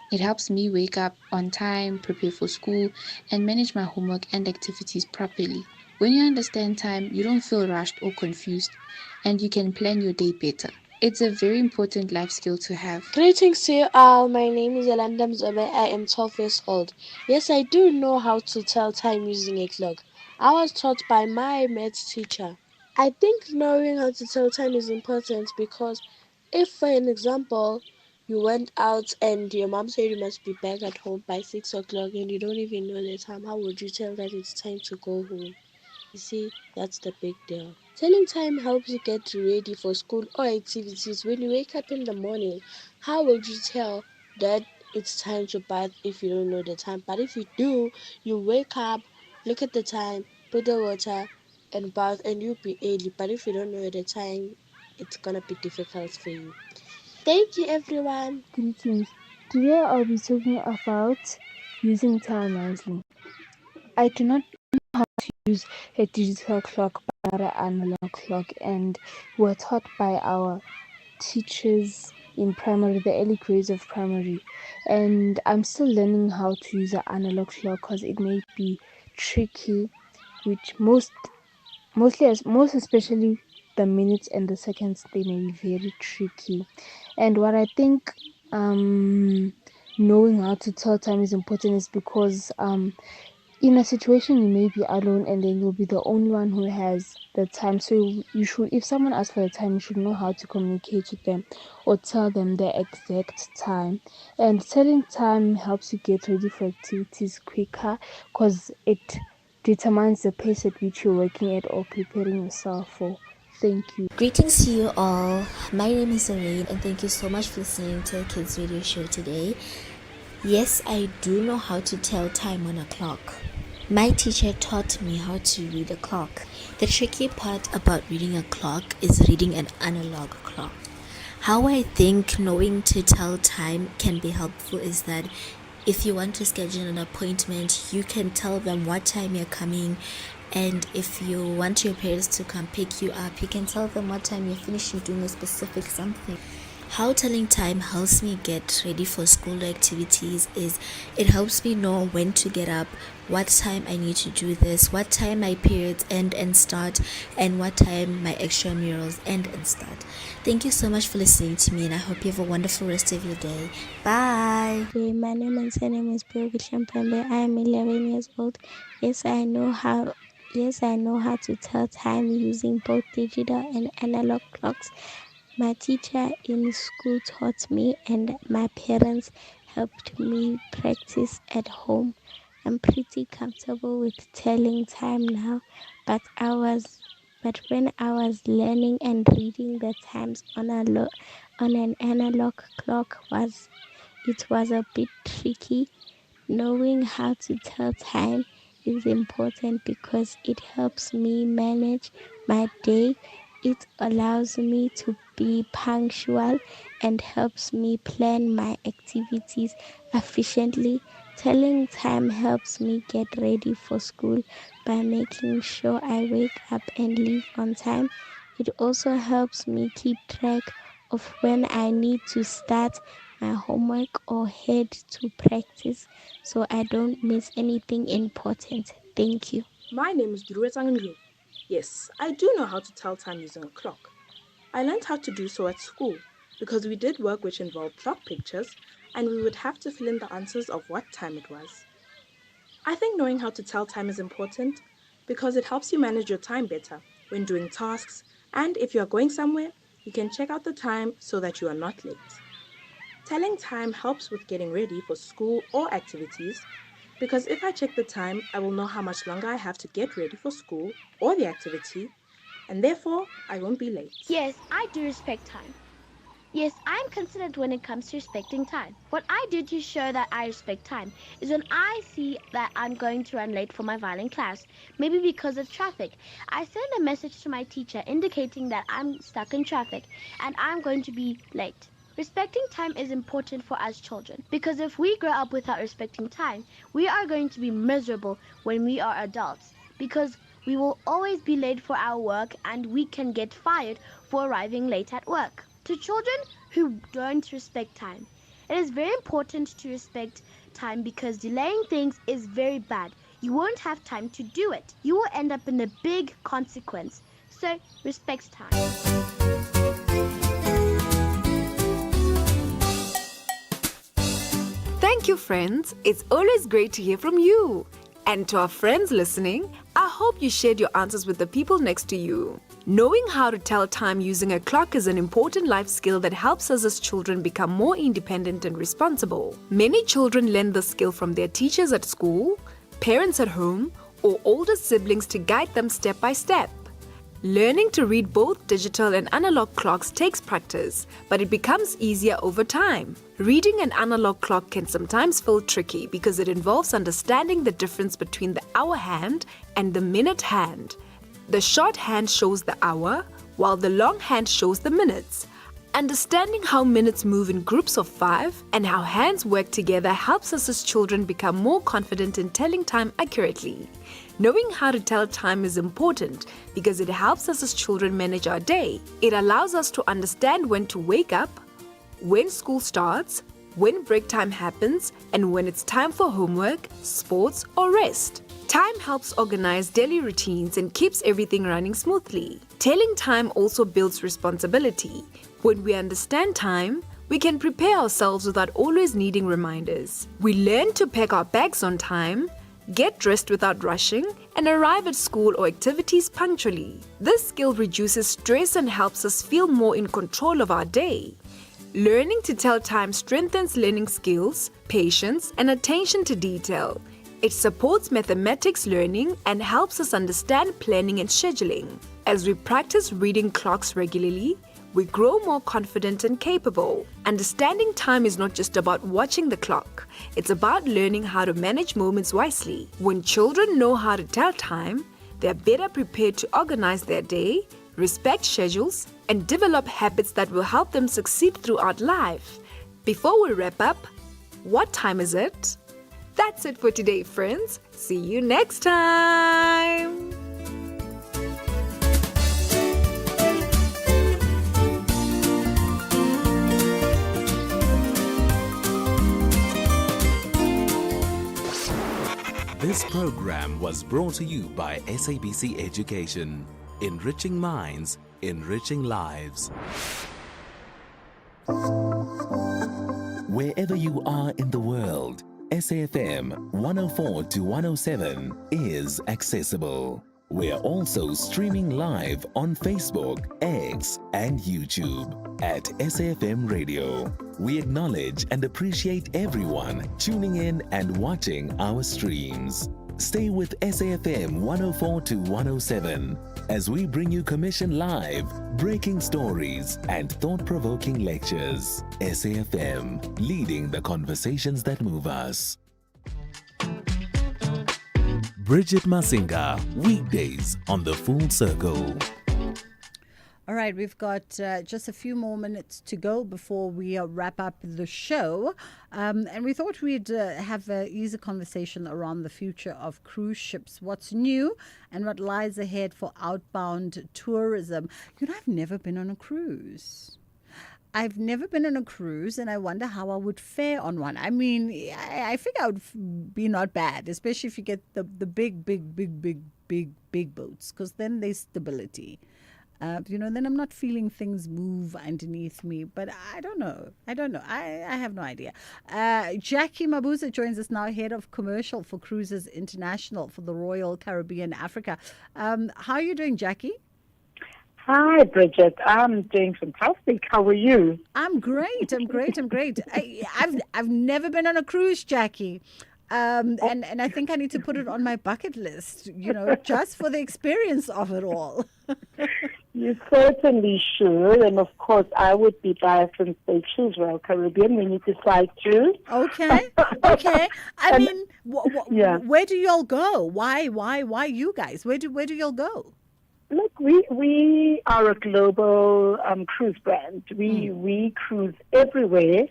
It helps me wake up on time, prepare for school, and manage my homework and activities properly. When you understand time, you don't feel rushed or confused, and you can plan your day better. It's a very important life skill to have. Greetings to you all. My name is Yolanda Mzobe. I am 12 years old. Yes, I do know how to tell time using a clock. I was taught by my maths teacher. I think knowing how to tell time is important because if, for an example, you went out and your mom said you must be back at home by 6 o'clock and you don't even know the time, how would you tell that it's time to go home? You see, that's the big deal. Telling time helps you get ready for school or activities. When you wake up in the morning, how would you tell that it's time to bath if you don't know the time? But if you do, you wake up, look at the time, put the water, and bath, and you'll be early. But if you don't know the time, it's gonna be difficult for you. Thank you, everyone. Greetings. Today I'll be talking about using time wisely. I do not know how to use a digital clock but an analog clock, and we're taught by our teachers in primary, the early grades of primary, and I'm still learning how to use an analog clock because it may be tricky, which most especially the minutes and the seconds, they may be very tricky. And what I think knowing how to tell time is important is because in a situation you may be alone and then you'll be the only one who has the time, so you should, if someone asks for the time, you should know how to communicate with them or tell them the exact time. And telling time helps you get ready for activities quicker because it determines the pace at which you're working at or preparing yourself for. Thank you. Greetings to you all. My name is Lorraine, and thank you so much for listening to the Kids Radio Show today. Yes, I do know how to tell time on a clock. My teacher taught me how to read a clock. The tricky part about reading a clock is reading an analog clock. How I think knowing to tell time can be helpful is that if you want to schedule an appointment, you can tell them what time you're coming. And if you want your parents to come pick you up, you can tell them what time you're finishing doing a specific something. How telling time helps me get ready for school activities is it helps me know when to get up, what time I need to do this, what time my periods end and start, and what time my extramurals end and start. Thank you so much for listening to me, and I hope you have a wonderful rest of your day. Bye. My name and surname is Bridget Masinga. I am 11 years old. Yes, I know how to tell time using both digital and analog clocks. My teacher in school taught me, and my parents helped me practice at home. I'm pretty comfortable with telling time now, but when I was learning and reading the times on an analog clock it was a bit tricky. Knowing how to tell time is important because it helps me manage my day. It allows me to be punctual and helps me plan my activities efficiently. Telling time helps me get ready for school by making sure I wake up and leave on time. It also helps me keep track of when I need to start my homework or head to practice so I don't miss anything important. Thank you. My name is Duruetanglu. Yes, I do know how to tell time using a clock. I learned how to do so at school because we did work which involved clock pictures and we would have to fill in the answers of what time it was. I think knowing how to tell time is important because it helps you manage your time better when doing tasks, and if you are going somewhere, you can check out the time so that you are not late. Telling time helps with getting ready for school or activities because if I check the time, I will know how much longer I have to get ready for school or the activity, and therefore I won't be late. Yes, I do respect time. Yes, I'm considerate when it comes to respecting time. What I do to show that I respect time is when I see that I'm going to run late for my violin class, maybe because of traffic, I send a message to my teacher indicating that I'm stuck in traffic and I'm going to be late. Respecting time is important for us children because if we grow up without respecting time, we are going to be miserable when we are adults because we will always be late for our work and we can get fired for arriving late at work. To children who don't respect time, it is very important to respect time because delaying things is very bad. You won't have time to do it. You will end up in a big consequence. So, respect time. Thank you, friends. It's always great to hear from you. And to our friends listening, I hope you shared your answers with the people next to you. Knowing how to tell time using a clock is an important life skill that helps us as children become more independent and responsible. Many children learn this skill from their teachers at school, parents at home, or older siblings to guide them step by step. Learning to read both digital and analog clocks takes practice, but it becomes easier over time. Reading an analog clock can sometimes feel tricky because it involves understanding the difference between the hour hand and the minute hand. The short hand shows the hour, while the long hand shows the minutes. Understanding how minutes move in groups of 5 and how hands work together helps us as children become more confident in telling time accurately. Knowing how to tell time is important because it helps us as children manage our day. It allows us to understand when to wake up, when school starts, when break time happens, and when it's time for homework, sports, or rest. Time helps organize daily routines and keeps everything running smoothly. Telling time also builds responsibility. When we understand time, we can prepare ourselves without always needing reminders. We learn to pack our bags on time, get dressed without rushing, and arrive at school or activities punctually. This skill reduces stress and helps us feel more in control of our day. Learning to tell time strengthens learning skills, patience, and attention to detail. It supports mathematics learning and helps us understand planning and scheduling. As we practice reading clocks regularly, we grow more confident and capable. Understanding time is not just about watching the clock. It's about learning how to manage moments wisely. When children know how to tell time, they're better prepared to organize their day, respect schedules, and develop habits that will help them succeed throughout life. Before we wrap up, what time is it? That's it for today, friends. See you next time. This program was brought to you by SABC Education, enriching minds, enriching lives. Wherever you are in the world, SAFM 104 to 107 is accessible. We're also streaming live on Facebook, X, and YouTube at SAFM Radio. We acknowledge and appreciate everyone tuning in and watching our streams. Stay with SAFM 104 to 107 as we bring you commission live, breaking stories, and thought-provoking lectures. SAFM, leading the conversations that move us. Bridget Masinga, weekdays on The Full Circle. All right, we've got just a few more minutes to go before we wrap up the show. And we thought we'd have an easy conversation around the future of cruise ships, what's new and what lies ahead for outbound tourism. You know, I've never been on a cruise. I've never been on a cruise, and I wonder how I would fare on one. I mean, I think I would be not bad, especially if you get the big boats, because then there's stability. Then I'm not feeling things move underneath me. But I don't know. I have no idea. Jackie Mabuza joins us now, head of commercial for Cruises International for the Royal Caribbean Africa. How are you doing, Jackie? Hi, Bridget. I'm doing fantastic. How are you? I'm great. I've never been on a cruise, Jackie. And I think I need to put it on my bucket list, just for the experience of it all. You certainly should. And of course, I would be biased and say choose Royal Caribbean when you decide to. Okay. I mean, where do y'all go? Why you guys? Where do y'all go? Look, we are a global cruise brand. We cruise everywhere.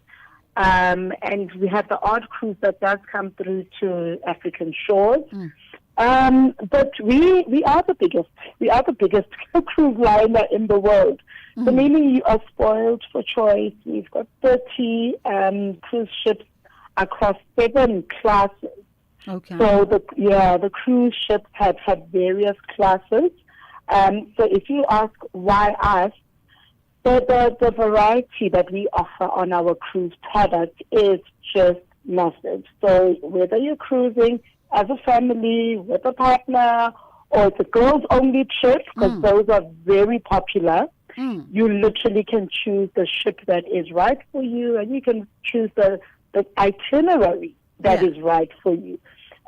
And we have the odd cruise that does come through to African shores. But we are the biggest. We are the biggest cruise liner in the world. So meaning you are spoiled for choice. We've got 30 cruise ships across 7 classes. Okay. So the cruise ships have various classes. So if you ask why us, the variety that we offer on our cruise product is just massive. So whether you're cruising as a family, with a partner, or it's a girls-only trip, because those are very popular, you literally can choose the ship that is right for you, and you can choose the itinerary that is right for you.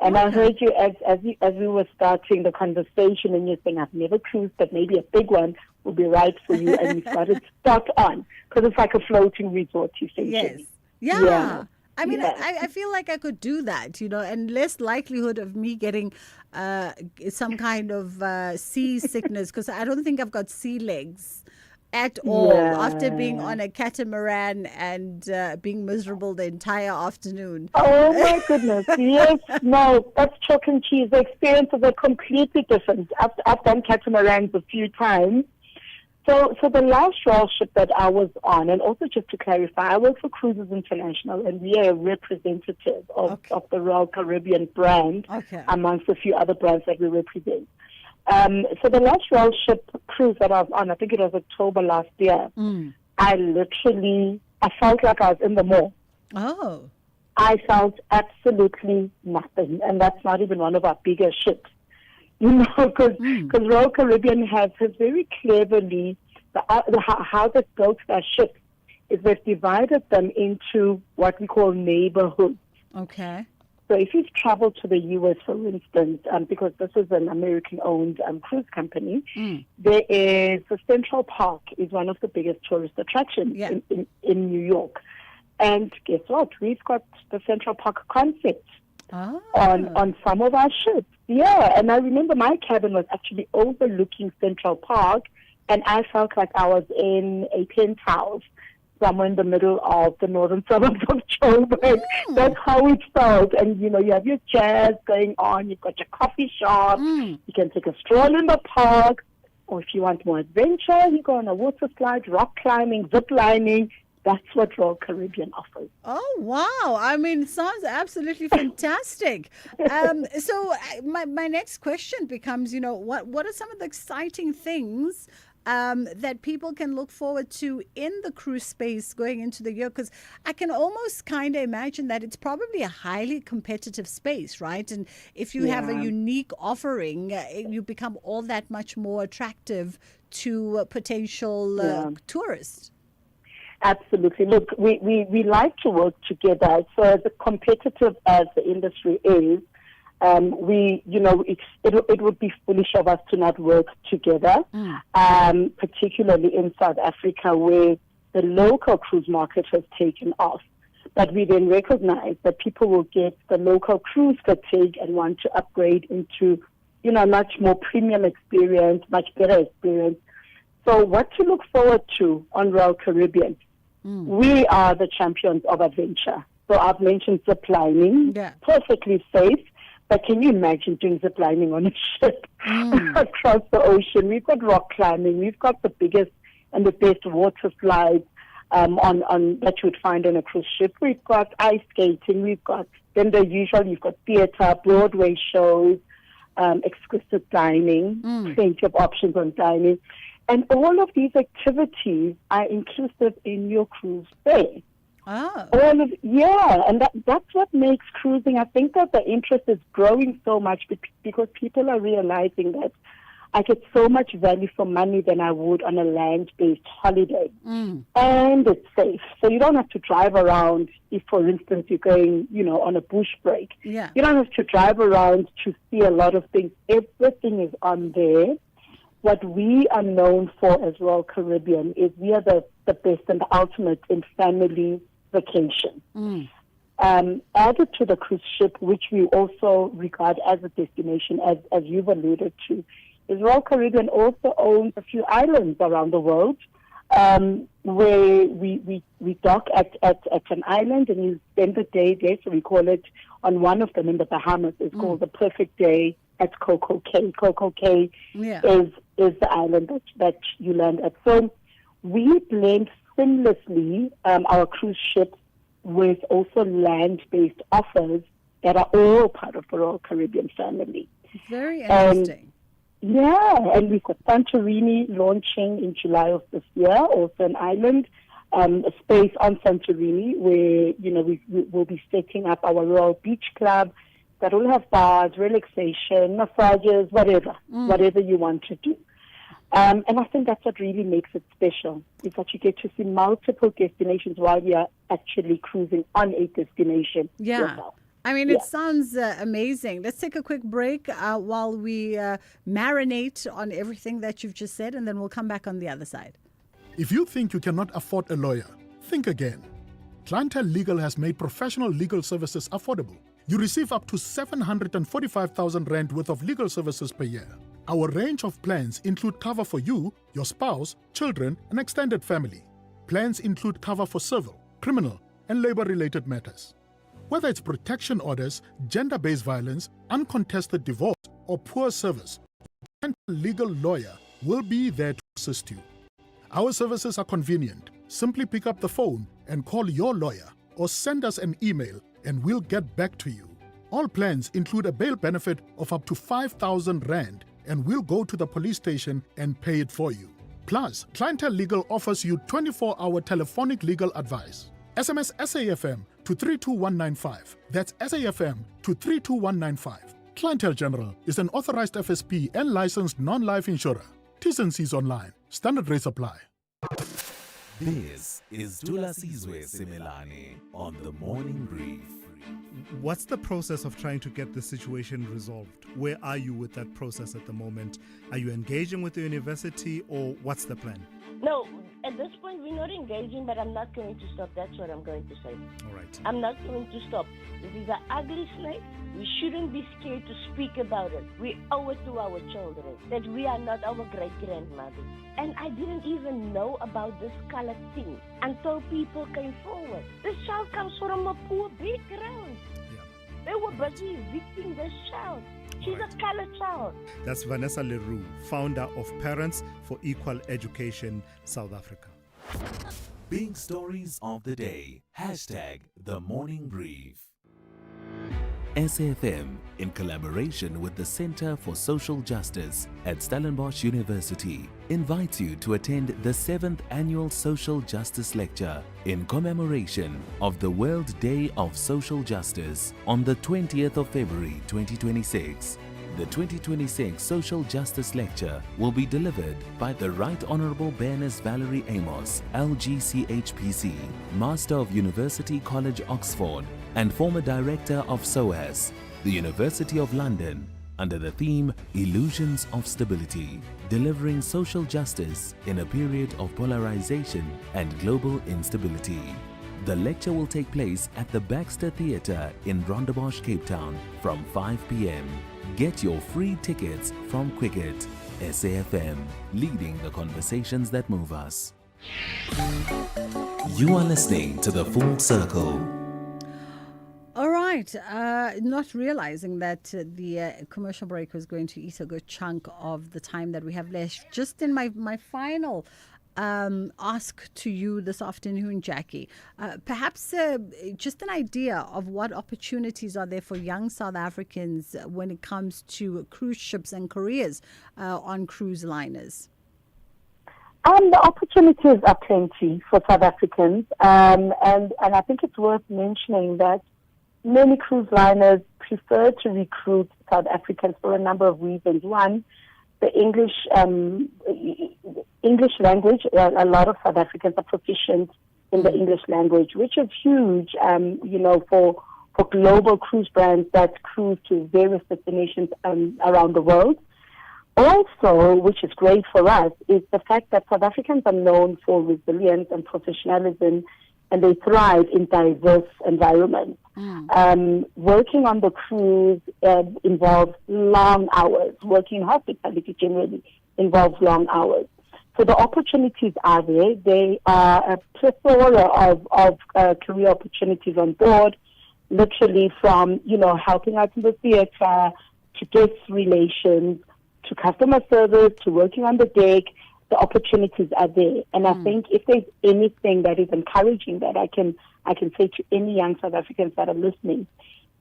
And I heard you as we were starting the conversation, and you're saying, I've never cruised, but maybe a big one will be right for you. And you started spot on, because it's like a floating resort, essentially. Yes. Yeah. I mean, I feel like I could do that, and less likelihood of me getting some kind of sea sickness, because I don't think I've got sea legs at all after being on a catamaran and being miserable the entire afternoon. Oh my goodness, yes, no, that's chalk and cheese. The experiences are completely different. I've done catamarans a few times. So the last royal ship that I was on, and also just to clarify, I work for Cruises International, and we are a representative of the Royal Caribbean brand amongst a few other brands that we represent. So the last royal ship cruise that I was on, I think it was October last year, I felt like I was in the mall. Oh. I felt absolutely nothing, and that's not even one of our bigger ships. Because Royal Caribbean has very cleverly, how they've built their ships is they've divided them into what we call neighborhoods. Okay. So if you've traveled to the U.S., for instance, because this is an American-owned cruise company, there is the Central Park is one of the biggest tourist attractions in New York. And guess what? We've got the Central Park concept on some of our ships. Yeah, and I remember my cabin was actually overlooking Central Park, and I felt like I was in a penthouse somewhere in the middle of the northern suburbs of Joburg. That's how it felt. And, you have your jazz going on, you've got your coffee shop, you can take a stroll in the park, or if you want more adventure, you go on a water slide, rock climbing, zip lining. That's what Royal Caribbean offers. Oh, wow. I mean, it sounds absolutely fantastic. So my next question becomes, what are some of the exciting things that people can look forward to in the cruise space going into the year? Because I can almost kind of imagine that it's probably a highly competitive space, right? And if you have a unique offering, you become all that much more attractive to potential tourists. Absolutely. Look, we like to work together. So as competitive as the industry is, it would be foolish of us to not work together, particularly in South Africa, where the local cruise market has taken off. But we then recognize that people will get the local cruise fatigue and want to upgrade into, a much more premium experience, much better experience. So what to look forward to on Royal Caribbean? We are the champions of adventure. So I've mentioned zip lining, perfectly safe. But can you imagine doing zip lining on a ship across the ocean? We've got rock climbing. We've got the biggest and the best water slides on that you would find on a cruise ship. We've got ice skating. We've got then the usual. You've got theatre, Broadway shows, exquisite dining, plenty of options on dining. And all of these activities are inclusive in your cruise fare. Oh. And that's what makes cruising. I think that the interest is growing so much because people are realizing that I get so much value for money than I would on a land-based holiday. Mm. And it's safe. So you don't have to drive around if, for instance, you're going, on a bush break. Yeah. You don't have to drive around to see a lot of things. Everything is on there. What we are known for as Royal Caribbean is we are the best and the ultimate in family vacation. Mm. Added to the cruise ship, which we also regard as a destination, as you've alluded to, is Royal Caribbean also owns a few islands around the world where we dock at an island and you spend the day there. So we call it, on one of them in the Bahamas, it's called the Perfect Day at Coco Cay. Coco Cay is the island that you land at. So we blend seamlessly our cruise ships with also land-based offers that are all part of the Royal Caribbean family. Very interesting. And we've got Santorini launching in July of this year, also an island, a space on Santorini where, we will be setting up our Royal Beach Club that will have bars, relaxation, massages, whatever you want to do. And I think that's what really makes it special, is that you get to see multiple destinations while you are actually cruising on a destination yourself. I mean, it sounds amazing. Let's take a quick break while we marinate on everything that you've just said, and then we'll come back on the other side. If you think you cannot afford a lawyer, think again. Clientele Legal has made professional legal services affordable. You receive up to 745,000 rand worth of legal services per year. Our range of plans include cover for you, your spouse, children, and extended family. Plans include cover for civil, criminal, and labor-related matters. Whether it's protection orders, gender-based violence, uncontested divorce, or poor service, a legal lawyer will be there to assist you. Our services are convenient. Simply pick up the phone and call your lawyer or send us an email and we'll get back to you. All plans include a bail benefit of up to 5,000 rand and we'll go to the police station and pay it for you. Plus, Clientele Legal offers you 24-hour telephonic legal advice. SMS SAFM to 32195. That's SAFM to 32195. Clientele General is an authorized FSP and licensed non-life insurer. T's and C's online. Standard rates apply. This is Dula Sizwe Simelane on the Morning Brief. What's the process of trying to get the situation resolved? Where are you with that process at the moment? Are you engaging with the university or what's the plan? No, at this point we're not engaging, but I'm not going to stop. That's what I'm going to say. All right. I'm not going to stop. This is an ugly snake. We shouldn't be scared to speak about it. We owe it to our children that we are not our great-grandmothers. And I didn't even know about this color thing until people came forward. This child comes from a poor background. They were busy evicting this child. She's a colored child. That's Vanessa Leroux, founder of Parents for Equal Education, South Africa. Big stories of the day. Hashtag The Morning Brief. SAFM, in collaboration with the Center for Social Justice at Stellenbosch University, invites you to attend the 7th Annual Social Justice Lecture in commemoration of the World Day of Social Justice on the 20th of February 2026. The 2026 Social Justice Lecture will be delivered by the Right Honourable Baroness Valerie Amos, LGCHPC, Master of University College Oxford, and former Director of SOAS, the University of London, under the theme Illusions of Stability, delivering social justice in a period of polarization and global instability. The lecture will take place at the Baxter Theatre in Rondebosch, Cape Town from 5 p.m. Get your free tickets from Quicket. SAFM, leading the conversations that move us. You are listening to The Full Circle. All right. Not realizing that the commercial break was going to eat a good chunk of the time that we have left. Just in my final ask to you this afternoon, Jackie, perhaps just an idea of what opportunities are there for young South Africans when it comes to cruise ships and careers on cruise liners. The opportunities are plenty for South Africans, and I think it's worth mentioning that many cruise liners prefer to recruit South Africans for a number of reasons. One, the English language. A lot of South Africans are proficient in the English language, which is huge, for global cruise brands that cruise to various destinations around the world. Also, which is great for us, is the fact that South Africans are known for resilience and professionalism, and they thrive in diverse environments. Working on the cruise involves long hours. Working in hospitality generally involves long hours. So the opportunities are there. They are a plethora of career opportunities on board, literally from, helping out in the theater, to guest relations, to customer service, to working on the deck. The opportunities are there. And I think if there's anything that is encouraging that I can say to any young South Africans that are listening,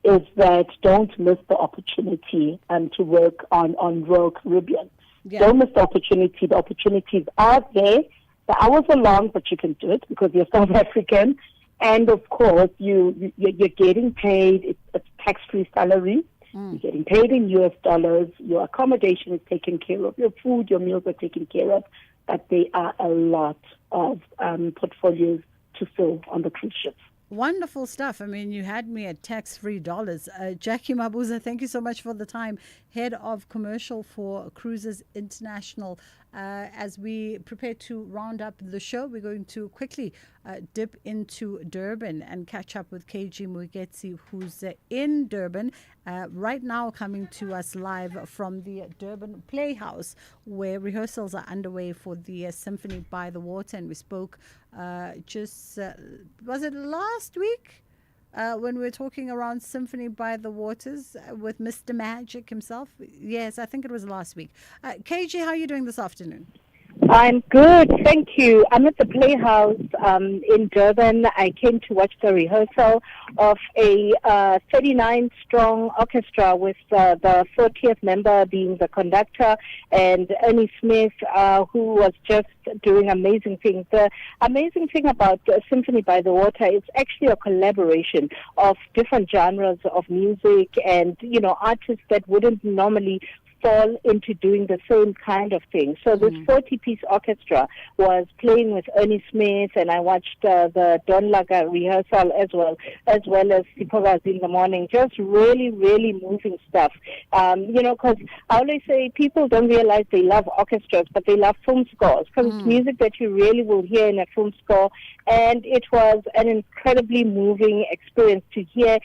is that don't miss the opportunity to work on Royal Caribbean. Yeah. Don't miss the opportunity. The opportunities are there. The hours are long, but you can do it because you're South African. And of course, you're getting paid. It's tax-free salary. You're getting paid in US dollars. Your accommodation is taken care of. Your food, your meals are taken care of. But there are a lot of portfolios to fill on the cruise ships. Wonderful stuff. I mean, you had me at tax-free dollars. Jackie Mabuza, thank you so much for the time. Head of Commercial for Cruises International. As we prepare to round up the show, we're going to quickly dip into Durban and catch up with KG Mugetsi, who's in Durban right now, coming to us live from the Durban Playhouse, where rehearsals are underway for the Symphony by the Water. And we spoke was it last week? When we were talking around Symphony by the Waters with Mr. Magic himself. Yes, I think it was last week. KG, how are you doing this afternoon? I'm good, thank you. I'm at the Playhouse in Durban. I came to watch the rehearsal of a 39-strong orchestra with the 40th member being the conductor and Ernie Smith, who was just doing amazing things. The amazing thing about Symphony by the Water is actually a collaboration of different genres of music and, artists that wouldn't normally fall into doing the same kind of thing. So this 40-piece orchestra was playing with Ernie Smith, and I watched the Don Laga rehearsal as well as Sipogazi in the morning. Just really, really moving stuff. Because I always say people don't realize they love orchestras, but they love film scores, because it's music that you really will hear in a film score. And it was an incredibly moving experience to hear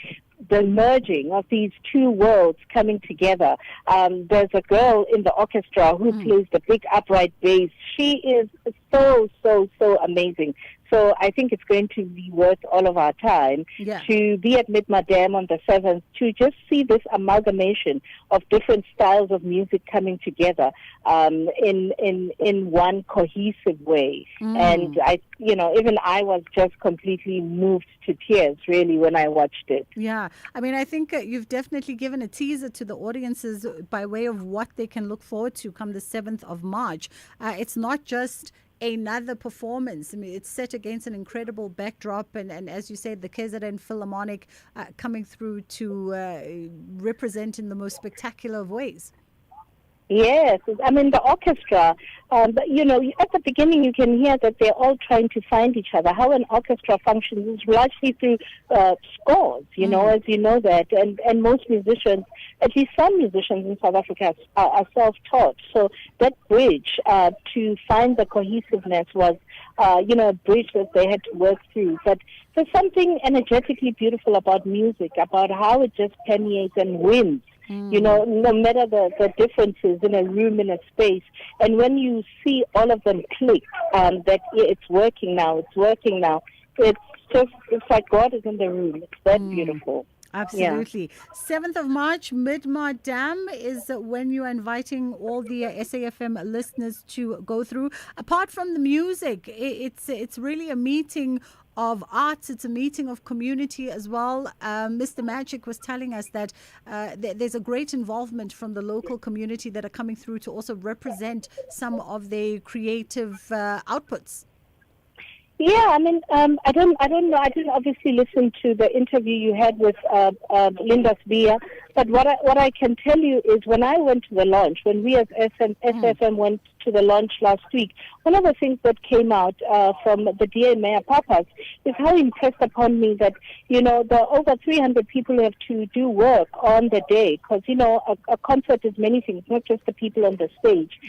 the merging of these two worlds coming together. There's a girl in the orchestra who plays the big upright bass. She is so amazing. So I think it's going to be worth all of our time to be at Madame on the 7th to just see this amalgamation of different styles of music coming together in one cohesive way. And even I was just completely moved to tears, really, when I watched it. Yeah, I mean, I think you've definitely given a teaser to the audiences by way of what they can look forward to come the 7th of March. It's not just another performance. I mean, it's set against an incredible backdrop, and as you said, the KZN Philharmonic coming through to represent in the most spectacular of ways. Yes, I mean, the orchestra, at the beginning you can hear that they're all trying to find each other. How an orchestra functions is largely through scores, as you know that. And most musicians, at least some musicians in South Africa, are self-taught. So that bridge to find the cohesiveness was, a bridge that they had to work through. But there's something energetically beautiful about music, about how it just permeates and wins. No matter the differences in a room, in a space. And when you see all of them click, that it's working now, it's like God is in the room. It's that beautiful. Absolutely. 7th of March, Midmar Dam is when you are inviting all the SAFM listeners to go through. Apart from the music, it's really a meeting of arts. It's a meeting of community as well. Mr. Magic was telling us that there's a great involvement from the local community that are coming through to also represent some of their creative outputs. Yeah, I mean, I don't know. I didn't obviously listen to the interview you had with Linda Spear, but what I can tell you is when I went to the launch, when we as SFM went to the launch last week, one of the things that came out from the DA Mayor Papas is how impressed upon me that, the over 300 people who have to do work on the day, because, a concert is many things, not just the people on the stage,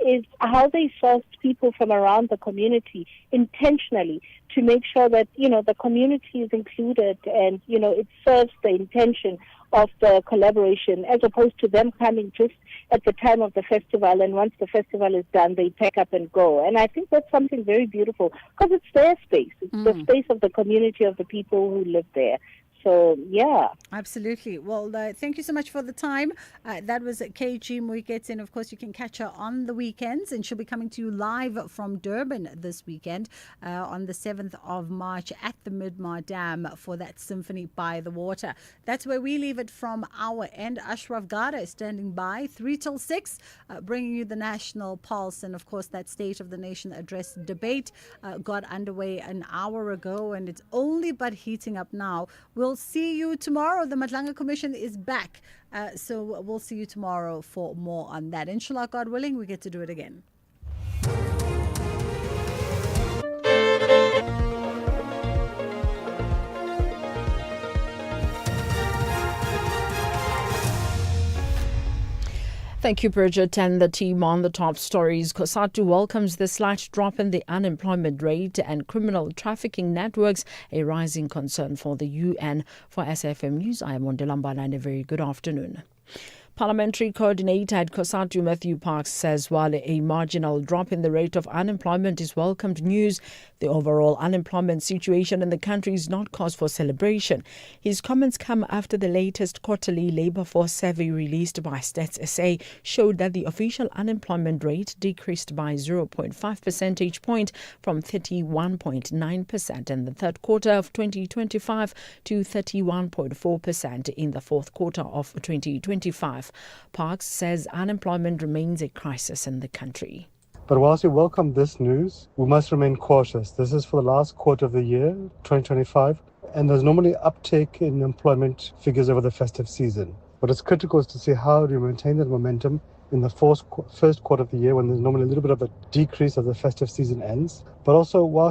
is how they sourced people from around the community intentionally to make sure that, the community is included and, it serves the intention of the collaboration, as opposed to them coming just at the time of the festival, and once the festival is done, they pack up and go. And I think that's something very beautiful, because it's their space. It's the space of the community, of the people who live there. So, yeah. Absolutely. Well, thank you so much for the time. That was KG Moiketsin. Of course, you can catch her on the weekends, and she'll be coming to you live from Durban this weekend on the 7th of March at the Midmar Dam for that Symphony by the Water. That's where we leave it from our end. Ashraf Gada is standing by 3 till 6, bringing you the national pulse. And, of course, that State of the Nation address debate got underway an hour ago, and it's only but heating up now. We'll see you tomorrow. The Matlanga Commission is back. So we'll see you tomorrow for more on that. Inshallah, God willing, we get to do it again. Thank you, Bridget, and the team on the top stories. COSATU welcomes the slight drop in the unemployment rate and criminal trafficking networks, a rising concern for the UN. For SFM News, I am Wandilambana, and a very good afternoon. Parliamentary Coordinator at COSATU, Matthew Parks, says while a marginal drop in the rate of unemployment is welcomed news, the overall unemployment situation in the country is not cause for celebration. His comments come after the latest quarterly labour force survey released by Stats SA showed that the official unemployment rate decreased by 0.5 percentage point from 31.9% in the third quarter of 2025 to 31.4% in the fourth quarter of 2025. Parks says unemployment remains a crisis in the country. But whilst we welcome this news, we must remain cautious. This is for the last quarter of the year, 2025, and there's normally uptake in employment figures over the festive season. What is critical is to see how we maintain that momentum in the first quarter of the year, when there's normally a little bit of a decrease as the festive season ends. But also, whilst